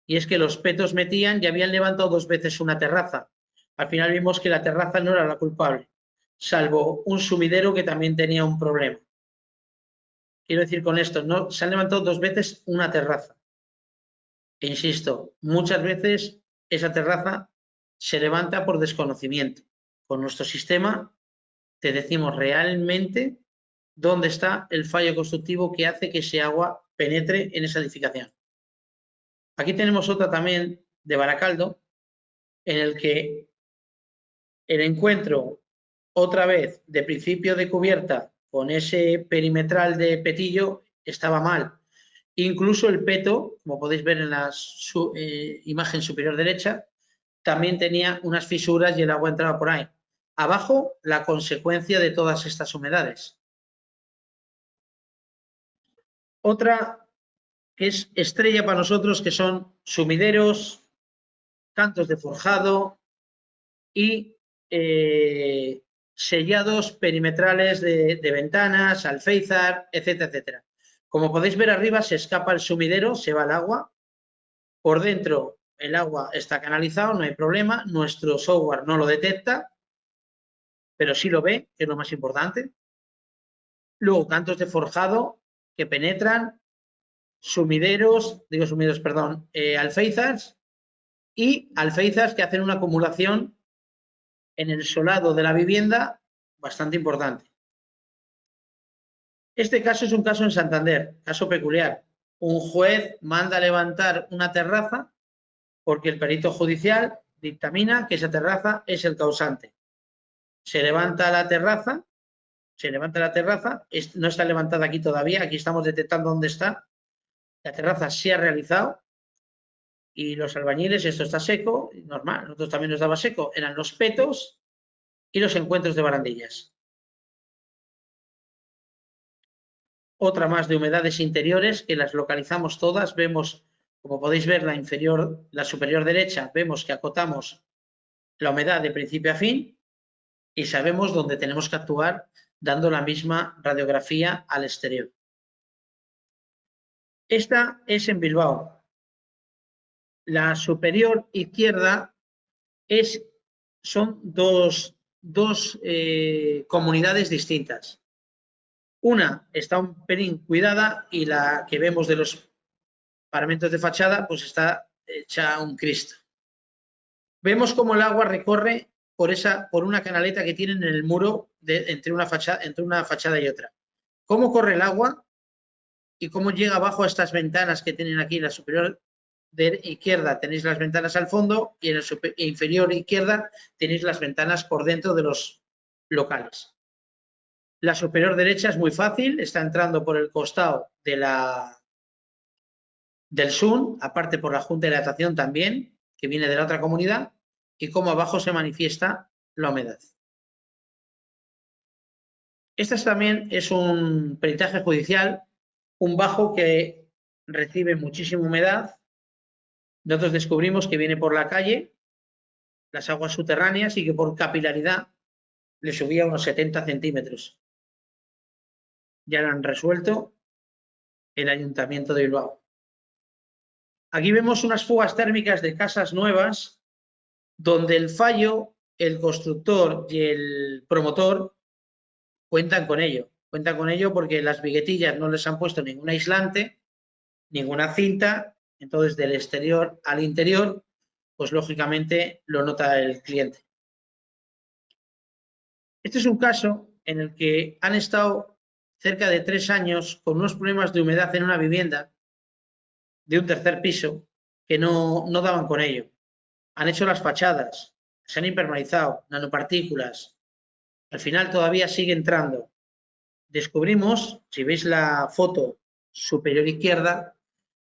y es que los petos metían y habían levantado 2 veces una terraza. Al final vimos que la terraza no era la culpable, salvo un sumidero que también tenía un problema. Quiero decir con esto, no, se han levantado 2 veces una terraza. E insisto, muchas veces esa terraza se levanta por desconocimiento. Con nuestro sistema te decimos realmente dónde está el fallo constructivo que hace que ese agua penetre en esa edificación. Aquí tenemos otra también de Baracaldo, en el que el encuentro otra vez de principio de cubierta con ese perimetral de petillo estaba mal. Incluso el peto, como podéis ver en la imagen superior derecha, también tenía unas fisuras y el agua entraba por ahí. Abajo, la consecuencia de todas estas humedades. Otra que es estrella para nosotros, que son sumideros, cantos de forjado y sellados perimetrales de ventanas, alféizar, etcétera, etcétera. Como podéis ver arriba, se escapa el sumidero, se va el agua. Por dentro el agua está canalizado, no hay problema. Nuestro software no lo detecta, pero sí lo ve, que es lo más importante. Luego, cantos de forjado que penetran, alféizars y alféizars que hacen una acumulación en el solado de la vivienda bastante importante. Este caso es un caso en Santander, caso peculiar. Un juez manda levantar una terraza porque el perito judicial dictamina que esa terraza es el causante. Se levanta la terraza, no está levantada aquí todavía, aquí estamos detectando dónde está. La terraza se ha realizado y los albañiles, esto está seco, normal, nosotros también nos daba seco, eran los petos y los encuentros de barandillas. Otra más de humedades interiores que las localizamos todas, vemos, como podéis ver, la superior derecha, vemos que acotamos la humedad de principio a fin y sabemos dónde tenemos que actuar dando la misma radiografía al exterior. Esta es en Bilbao. La superior izquierda son dos comunidades distintas. Una está un pelín cuidada y la que vemos de los paramentos de fachada pues está hecha un Cristo. Vemos cómo el agua recorre por una canaleta que tienen en el muro entre una fachada y otra. Cómo corre el agua y cómo llega abajo a estas ventanas que tienen aquí en la superior izquierda tenéis las ventanas al fondo y en la inferior izquierda tenéis las ventanas por dentro de los locales. La superior derecha es muy fácil, está entrando por el costado del SUN, aparte por la Junta de Hidratación también, que viene de la otra comunidad, y cómo abajo se manifiesta la humedad. Este también es un peritaje judicial, un bajo que recibe muchísima humedad. Nosotros descubrimos que viene por la calle, las aguas subterráneas, y que por capilaridad le subía unos 70 centímetros. Ya lo han resuelto el Ayuntamiento de Bilbao. Aquí vemos unas fugas térmicas de casas nuevas donde el fallo, el constructor y el promotor cuentan con ello. Cuentan con ello porque las viguetillas no les han puesto ningún aislante, ninguna cinta, entonces del exterior al interior, pues lógicamente lo nota el cliente. Este es un caso en el que han estado cerca de 3 años con unos problemas de humedad en una vivienda de un tercer piso que no daban con ello. Han hecho las fachadas, se han impermeabilizado, nanopartículas. Al final todavía sigue entrando. Descubrimos, si veis la foto superior izquierda,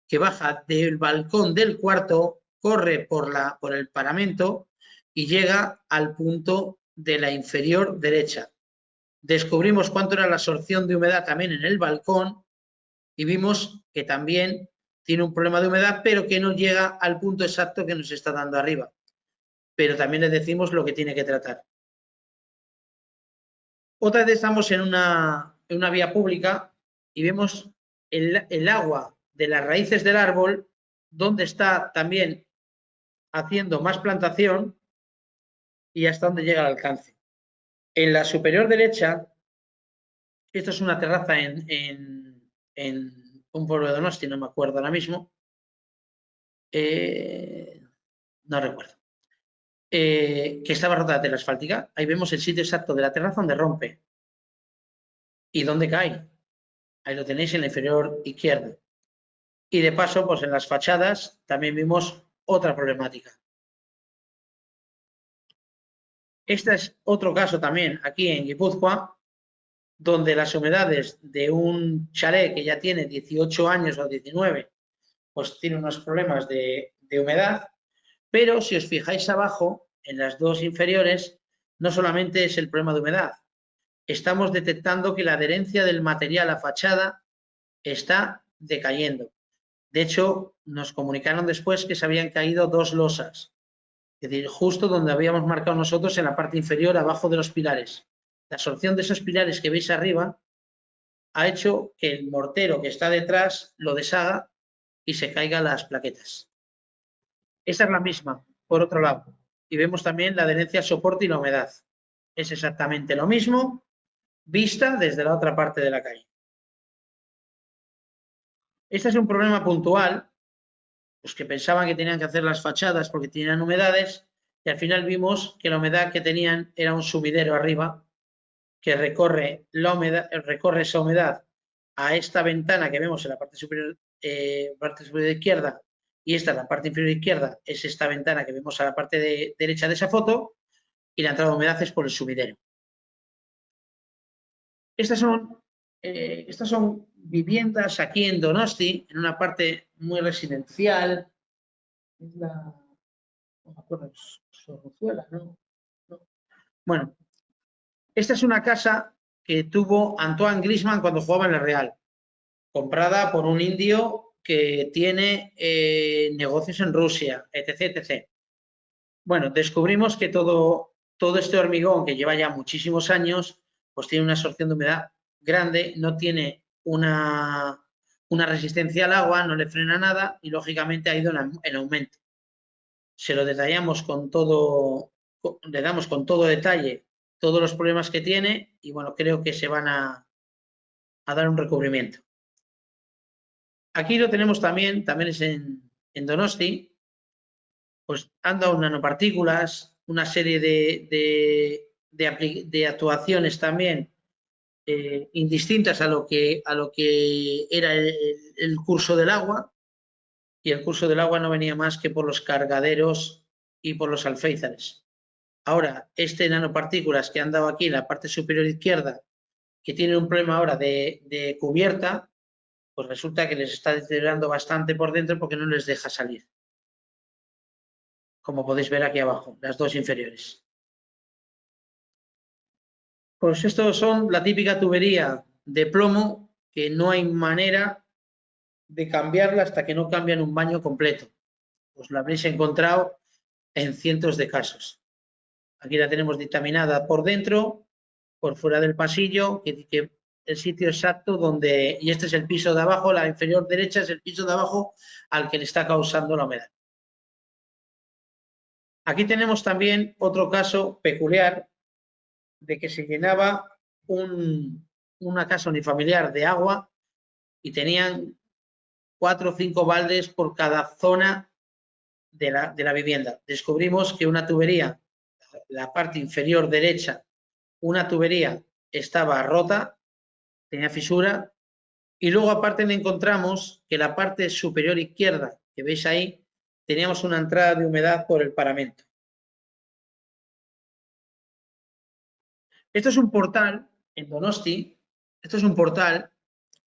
que baja del balcón del cuarto, corre por el paramento y llega al punto de la inferior derecha. Descubrimos cuánto era la absorción de humedad también en el balcón y vimos que también tiene un problema de humedad, pero que no llega al punto exacto que nos está dando arriba. Pero también le decimos lo que tiene que tratar. Otra vez estamos en una vía pública y vemos el agua de las raíces del árbol, donde está también haciendo más plantación y hasta donde llega el alcance. En la superior derecha, esto es una terraza en un pueblo de Donosti, no me acuerdo ahora mismo, no recuerdo. que estaba rota la tela asfáltica. Ahí vemos el sitio exacto de la terraza donde rompe. ¿Y dónde cae? Ahí lo tenéis en la inferior izquierda. Y de paso, pues en las fachadas también vimos otra problemática. Este es otro caso también aquí en Guipúzcoa, donde las humedades de un chalet que ya tiene 18 años o 19, pues tiene unos problemas de humedad, pero si os fijáis abajo, en las dos inferiores, no solamente es el problema de humedad, estamos detectando que la adherencia del material a fachada está decayendo. De hecho, nos comunicaron después que se habían caído 2 losas, es decir, justo donde habíamos marcado nosotros en la parte inferior, abajo de los pilares. La absorción de esos pilares que veis arriba ha hecho que el mortero que está detrás lo deshaga y se caigan las plaquetas. Esta es la misma, por otro lado. Y vemos también la adherencia al soporte y la humedad. Es exactamente lo mismo, vista desde la otra parte de la calle. Este es un problema puntual, pues que pensaban que tenían que hacer las fachadas porque tenían humedades, y al final vimos que la humedad que tenían era un sumidero arriba que recorre esa humedad a esta ventana que vemos en la parte superior izquierda, y esta, la parte inferior izquierda, es esta ventana que vemos a la parte derecha de esa foto, y la entrada de humedad es por el sumidero. Estas son viviendas aquí en Donosti, en una parte muy residencial. Es la... No me acuerdo, Sorrozuela, ¿no? Bueno, esta es una casa que tuvo Antoine Griezmann cuando jugaba en el Real, comprada por un indio que tiene negocios en Rusia, etc, etc. Bueno, descubrimos que todo este hormigón que lleva ya muchísimos años, pues tiene una absorción de humedad grande, no tiene una resistencia al agua, no le frena nada y lógicamente ha ido en aumento. Se lo detallamos con todo, le damos con todo detalle todos los problemas que tiene y bueno, creo que se van a dar un recubrimiento. Aquí lo tenemos también es en Donosti, pues han dado nanopartículas, una serie de actuaciones también indistintas a lo que era el curso del agua, y el curso del agua no venía más que por los cargaderos y por los alféizares. Ahora, nanopartículas que han dado aquí en la parte superior izquierda, que tienen un problema ahora de cubierta, pues resulta que les está deteriorando bastante por dentro porque no les deja salir. Como podéis ver aquí abajo, las dos inferiores. Pues estos son la típica tubería de plomo que no hay manera de cambiarla hasta que no cambian un baño completo. Pues la habréis encontrado en cientos de casos. Aquí la tenemos dictaminada por dentro, por fuera del pasillo, que el sitio exacto donde, y este es el piso de abajo, la inferior derecha es el piso de abajo al que le está causando la humedad. Aquí tenemos también otro caso peculiar de que se llenaba una casa unifamiliar de agua y tenían 4 o 5 baldes por cada zona de la vivienda. Descubrimos que una tubería, la parte inferior derecha, una tubería estaba rota, tenía fisura, y luego aparte le encontramos que la parte superior izquierda, que veis ahí, teníamos una entrada de humedad por el paramento. Esto es un portal en Donosti, esto es un portal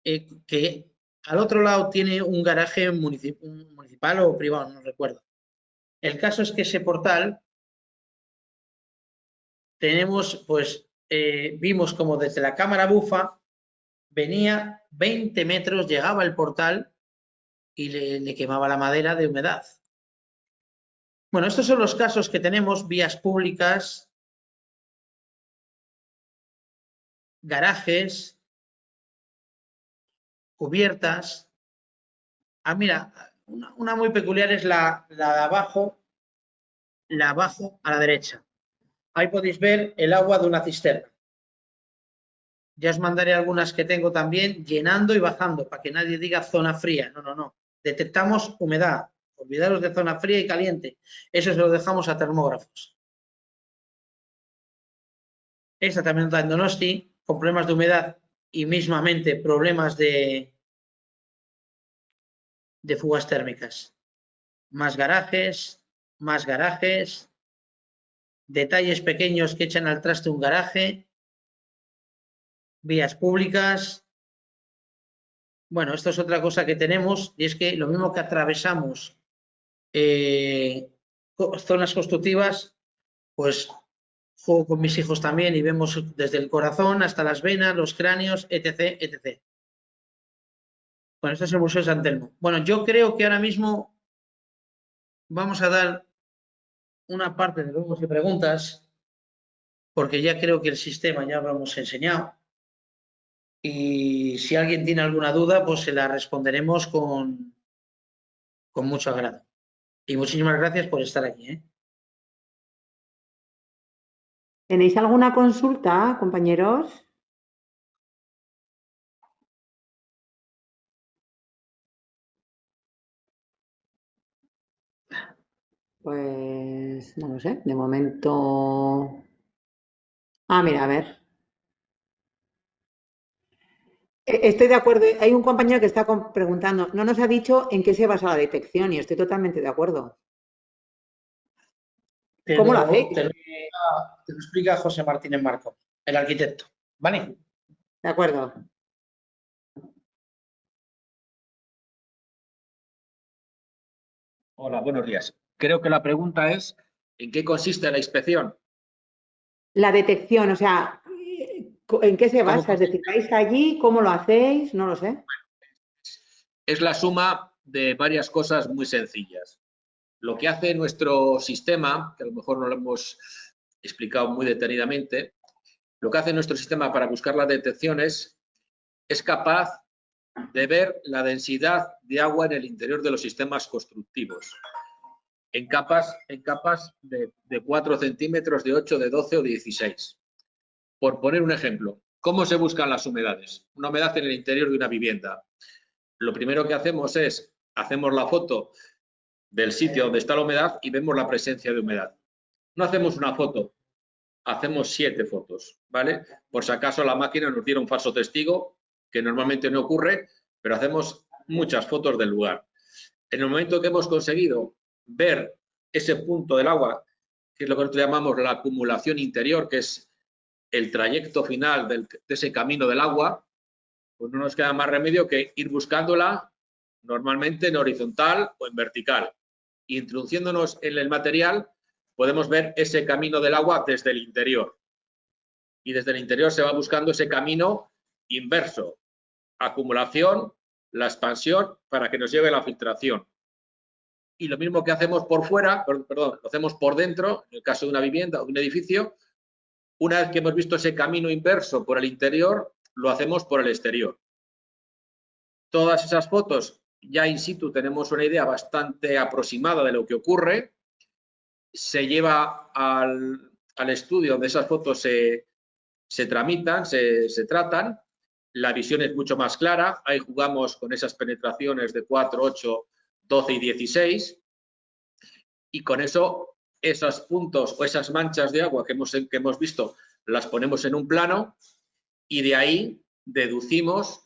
que al otro lado tiene un garaje municipal o privado, no recuerdo. El caso es que ese portal tenemos, pues, vimos como desde la cámara bufa venía 20 metros, llegaba al portal y le quemaba la madera de humedad. Bueno, estos son los casos que tenemos, vías públicas, garajes, cubiertas. Ah, mira, una muy peculiar es la de abajo, a la derecha. Ahí podéis ver el agua de una cisterna. Ya os mandaré algunas que tengo también, llenando y bajando, para que nadie diga zona fría. No, no, no. Detectamos humedad, Olvidaros de zona fría y caliente. Eso se lo dejamos a termógrafos. Esta también está en Donosti, con problemas de humedad y mismamente problemas de fugas térmicas. Más garajes, detalles pequeños que echan al traste un garaje, vías públicas. Bueno, esto es otra cosa que tenemos y es que lo mismo que atravesamos zonas constructivas, pues juego con mis hijos también y vemos desde el corazón hasta las venas, los cráneos, etc, etc. Bueno, este es el Museo de San Telmo. Bueno, yo creo que ahora mismo vamos a dar una parte de luego y preguntas, porque ya creo que el sistema ya lo hemos enseñado. Y si alguien tiene alguna duda, pues se la responderemos con mucho agrado. Y muchísimas gracias por estar aquí, ¿eh? ¿Tenéis alguna consulta, compañeros? Pues no lo sé, de momento... Ah, mira, a ver. Estoy de acuerdo. Hay un compañero que está preguntando, no nos ha dicho en qué se basa la detección y estoy totalmente de acuerdo. ¿Cómo lo hacéis? Te lo explica José Martínez Marco, el arquitecto, ¿vale? De acuerdo. Hola, buenos días. Creo que la pregunta es, ¿en qué consiste la inspección? La detección, o sea, ¿en qué se basa? Es decir, ¿vais allí? ¿Cómo lo hacéis? No lo sé. Es la suma de varias cosas muy sencillas. Lo que hace nuestro sistema, que a lo mejor no lo hemos explicado muy detenidamente, lo que hace nuestro sistema para buscar las detecciones es capaz de ver la densidad de agua en el interior de los sistemas constructivos, en capas de 4 centímetros, de 8, de 12 o 16. Por poner un ejemplo, ¿cómo se buscan las humedades? Una humedad en el interior de una vivienda. Lo primero que hacemos es, hacemos la foto del sitio donde está la humedad y vemos la presencia de humedad. No hacemos una foto, hacemos 7 fotos, ¿vale? Por si acaso la máquina nos diera un falso testigo, que normalmente no ocurre, pero hacemos muchas fotos del lugar. En el momento que hemos conseguido ver ese punto del agua, que es lo que nosotros llamamos la acumulación interior, que es el trayecto final de ese camino del agua, pues no nos queda más remedio que ir buscándola normalmente en horizontal o en vertical. Introduciéndonos en el material, podemos ver ese camino del agua desde el interior. Y desde el interior se va buscando ese camino inverso. Acumulación, la expansión, para que nos lleve la filtración. Y lo mismo que hacemos por fuera, perdón, lo hacemos por dentro, en el caso de una vivienda o de un edificio. Una vez que hemos visto ese camino inverso por el interior, lo hacemos por el exterior. Todas esas fotos, ya in situ tenemos una idea bastante aproximada de lo que ocurre. Se lleva al estudio donde esas fotos se tramitan, se tratan. La visión es mucho más clara. Ahí jugamos con esas penetraciones de 4, 8, 12 y 16. Y con eso, esos puntos o esas manchas de agua que hemos visto, las ponemos en un plano y de ahí deducimos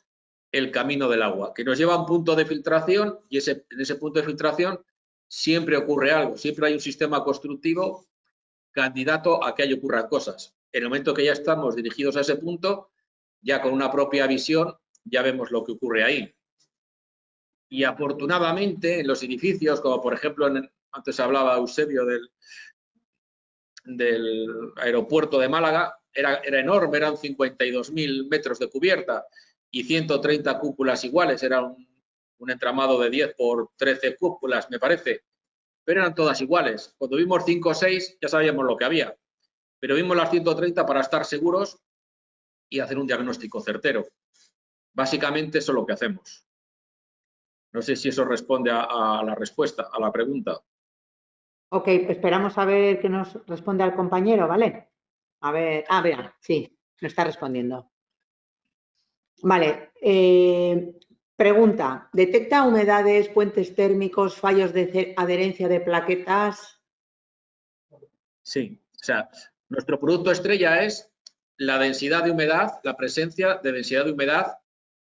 el camino del agua, que nos lleva a un punto de filtración y en ese punto de filtración siempre ocurre algo, siempre hay un sistema constructivo candidato a que ahí ocurran cosas. En el momento que ya estamos dirigidos a ese punto, ya con una propia visión, ya vemos lo que ocurre ahí. Y afortunadamente en los edificios, como por ejemplo, antes hablaba Eusebio del aeropuerto de Málaga, era enorme, eran 52.000 metros de cubierta y 130 cúpulas iguales, era un entramado de 10 por 13 cúpulas, me parece, pero eran todas iguales. Cuando vimos 5 o 6 ya sabíamos lo que había, pero vimos las 130 para estar seguros y hacer un diagnóstico certero. Básicamente eso es lo que hacemos. No sé si eso responde a la respuesta, a la pregunta. Ok, esperamos a ver qué nos responde al compañero, ¿vale? A ver, vea, sí, me está respondiendo. Vale, Pregunta, ¿detecta humedades, puentes térmicos, fallos de adherencia de plaquetas? Sí, o sea, nuestro producto estrella es la densidad de humedad, la presencia de densidad de humedad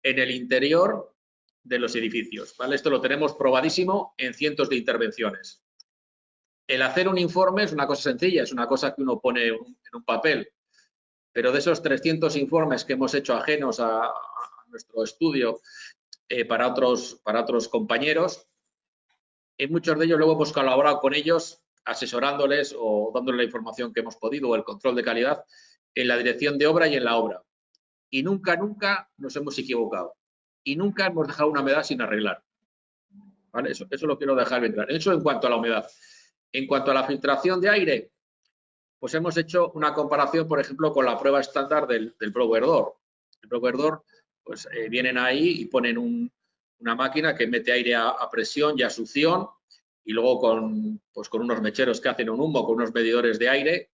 en el interior de los edificios, ¿vale? Esto lo tenemos probadísimo en cientos de intervenciones. El hacer un informe es una cosa sencilla, es una cosa que uno pone en un papel, pero de esos 300 informes que hemos hecho ajenos a nuestro estudio para otros compañeros, en muchos de ellos luego hemos colaborado con ellos asesorándoles o dándoles la información que hemos podido o el control de calidad en la dirección de obra y en la obra. Y nunca nos hemos equivocado. Y nunca hemos dejado una humedad sin arreglar. ¿Vale? Eso lo quiero dejar bien claro. Eso en cuanto a la humedad. En cuanto a la filtración de aire, pues hemos hecho una comparación, por ejemplo, con la prueba estándar del blower door. El blower door, pues vienen ahí y ponen una máquina que mete aire a presión y a succión y luego con unos mecheros que hacen un humo, con unos medidores de aire,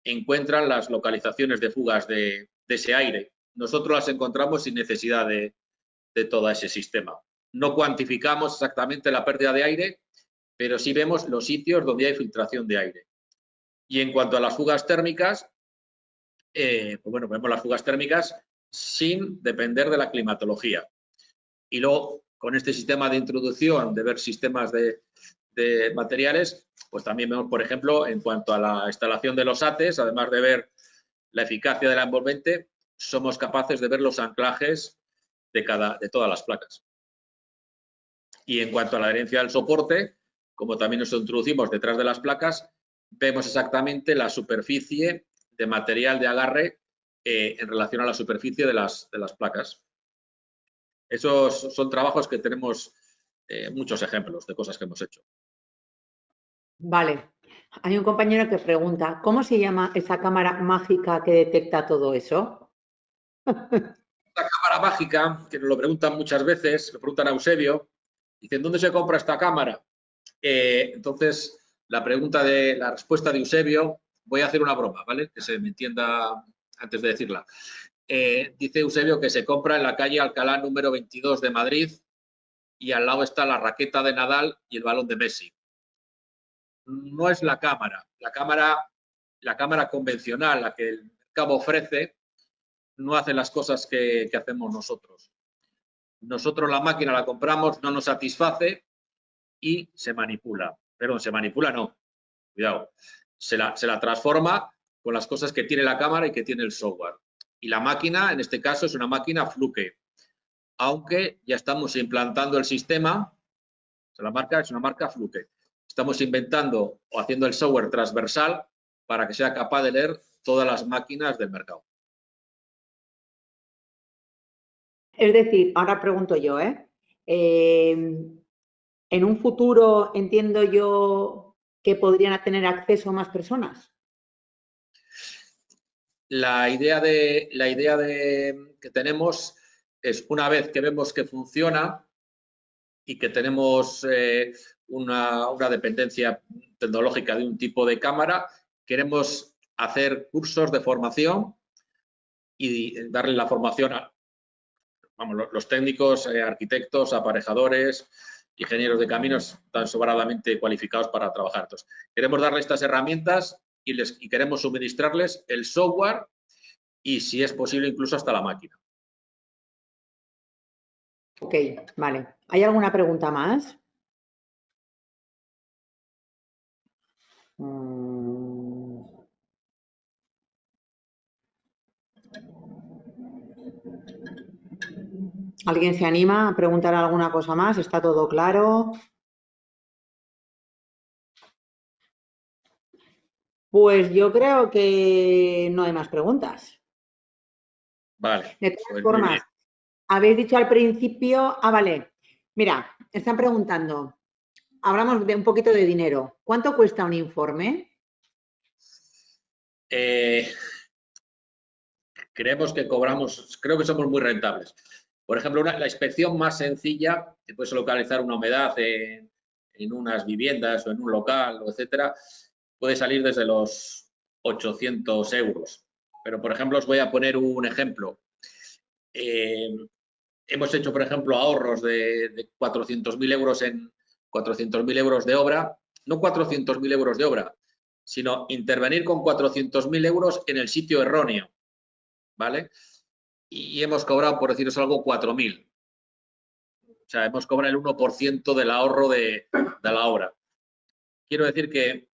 encuentran las localizaciones de fugas de ese aire. Nosotros las encontramos sin necesidad de todo ese sistema. No cuantificamos exactamente la pérdida de aire, pero sí vemos los sitios donde hay filtración de aire. Y en cuanto a las fugas térmicas, pues bueno, vemos las fugas térmicas sin depender de la climatología. Y luego, con este sistema de introducción, de ver sistemas de materiales, pues también vemos, por ejemplo, en cuanto a la instalación de los ATES, además de ver la eficacia de la envolvente, somos capaces de ver los anclajes de todas las placas. Y en cuanto a la adherencia del soporte, como también nos introducimos detrás de las placas, vemos exactamente la superficie de material de agarre en relación a la superficie de las placas. Esos son trabajos que tenemos muchos ejemplos de cosas que hemos hecho. Vale. Hay un compañero que pregunta, ¿cómo se llama esa cámara mágica que detecta todo eso? La cámara mágica, que nos lo preguntan muchas veces, lo preguntan a Eusebio, dicen, ¿dónde se compra esta cámara? Entonces, la respuesta de Eusebio, voy a hacer una broma, ¿vale? Que se me entienda antes de decirla. Dice Eusebio que se compra en la calle Alcalá número 22 de Madrid y al lado está la raqueta de Nadal y el balón de Messi. No es la cámara. La cámara convencional, la que el mercado ofrece, no hace las cosas que hacemos nosotros. Nosotros la máquina la compramos, no nos satisface y se manipula. Perdón, se manipula no. Cuidado. Se la transforma con las cosas que tiene la cámara y que tiene el software. Y la máquina, en este caso, es una máquina Fluke. Aunque ya estamos implantando el sistema, la marca es una marca Fluke. Estamos inventando o haciendo el software transversal para que sea capaz de leer todas las máquinas del mercado. Es decir, ahora pregunto yo, en un futuro entiendo yo que podrían tener acceso más personas. La idea que tenemos es, una vez que vemos que funciona y que tenemos una dependencia tecnológica de un tipo de cámara, queremos hacer cursos de formación y darle la formación a los técnicos, arquitectos, aparejadores, ingenieros de caminos tan sobradamente cualificados para trabajar. Entonces, queremos darles estas herramientas y queremos suministrarles el software y, si es posible, incluso hasta la máquina. Ok, vale. ¿Hay alguna pregunta más? ¿Alguien se anima a preguntar alguna cosa más? ¿Está todo claro? Pues yo creo que no hay más preguntas. Vale. De todas Pues formas, habéis dicho al principio, vale, mira, están preguntando, hablamos de un poquito de dinero. ¿Cuánto cuesta un informe? Creemos que creo que somos muy rentables. Por ejemplo, la inspección más sencilla, que puedes localizar una humedad en unas viviendas o en un local, etcétera, puede salir desde los 800 euros. Pero, por ejemplo, os voy a poner un ejemplo. hemos hecho, por ejemplo, ahorros de 400.000 euros en 400.000 euros de obra, no 400.000 euros de obra, sino intervenir con 400.000 euros en el sitio erróneo, ¿vale? Y hemos cobrado, por deciros algo, 4.000. O sea, hemos cobrado el 1% del ahorro de la obra. Quiero decir que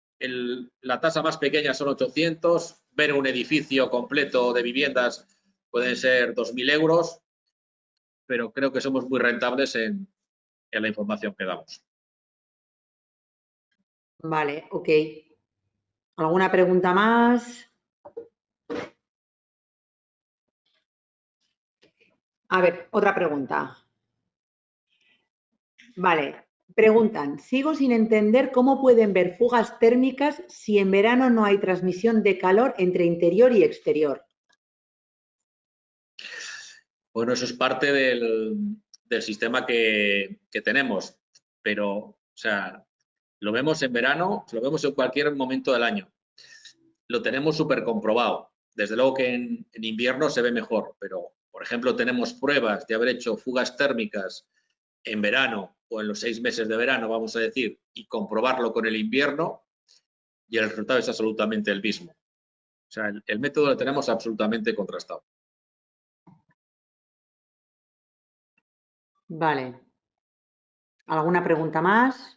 la tasa más pequeña son 800, ver un edificio completo de viviendas pueden ser 2.000 euros, pero creo que somos muy rentables en la información que damos. Vale, ok. ¿Alguna pregunta más? A ver, otra pregunta. Vale, preguntan, sigo sin entender cómo pueden ver fugas térmicas si en verano no hay transmisión de calor entre interior y exterior. Bueno, eso es parte del sistema que tenemos, pero, o sea, lo vemos en verano, lo vemos en cualquier momento del año. Lo tenemos súper comprobado. Desde luego que en invierno se ve mejor, pero, por ejemplo, tenemos pruebas de haber hecho fugas térmicas en verano o en los 6 meses de verano, vamos a decir, y comprobarlo con el invierno y el resultado es absolutamente el mismo. O sea, el método lo tenemos absolutamente contrastado. Vale. ¿Alguna pregunta más?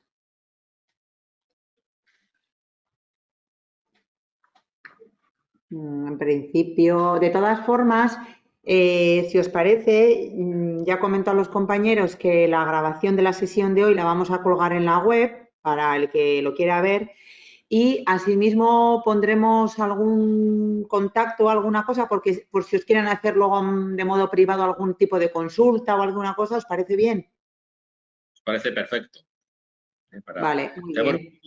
En principio, de todas formas, si os parece, ya comento a los compañeros que la grabación de la sesión de hoy la vamos a colgar en la web para el que lo quiera ver y asimismo pondremos algún contacto o alguna cosa porque por si os quieren hacer luego de modo privado algún tipo de consulta o alguna cosa, ¿os parece bien? Os parece perfecto. Vale, muy bien.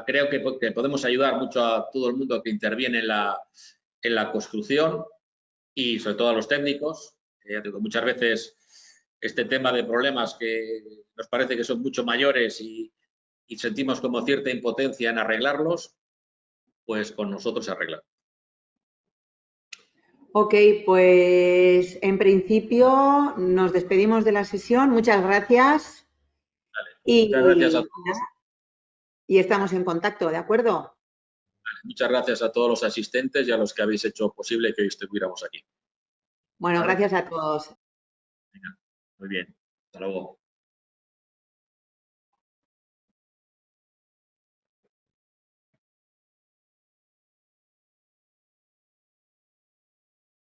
Creo que podemos ayudar mucho a todo el mundo que interviene en la construcción y sobre todo a los técnicos. Muchas veces este tema de problemas que nos parece que son mucho mayores y sentimos como cierta impotencia en arreglarlos, pues con nosotros se arreglan. Ok, pues en principio nos despedimos de la sesión. Muchas gracias. Vale, muchas gracias a todos. Y estamos en contacto, ¿de acuerdo? Muchas gracias a todos los asistentes y a los que habéis hecho posible que hoy estuviéramos aquí. Bueno, ¿Vale? gracias a todos. Venga, muy bien. Hasta luego.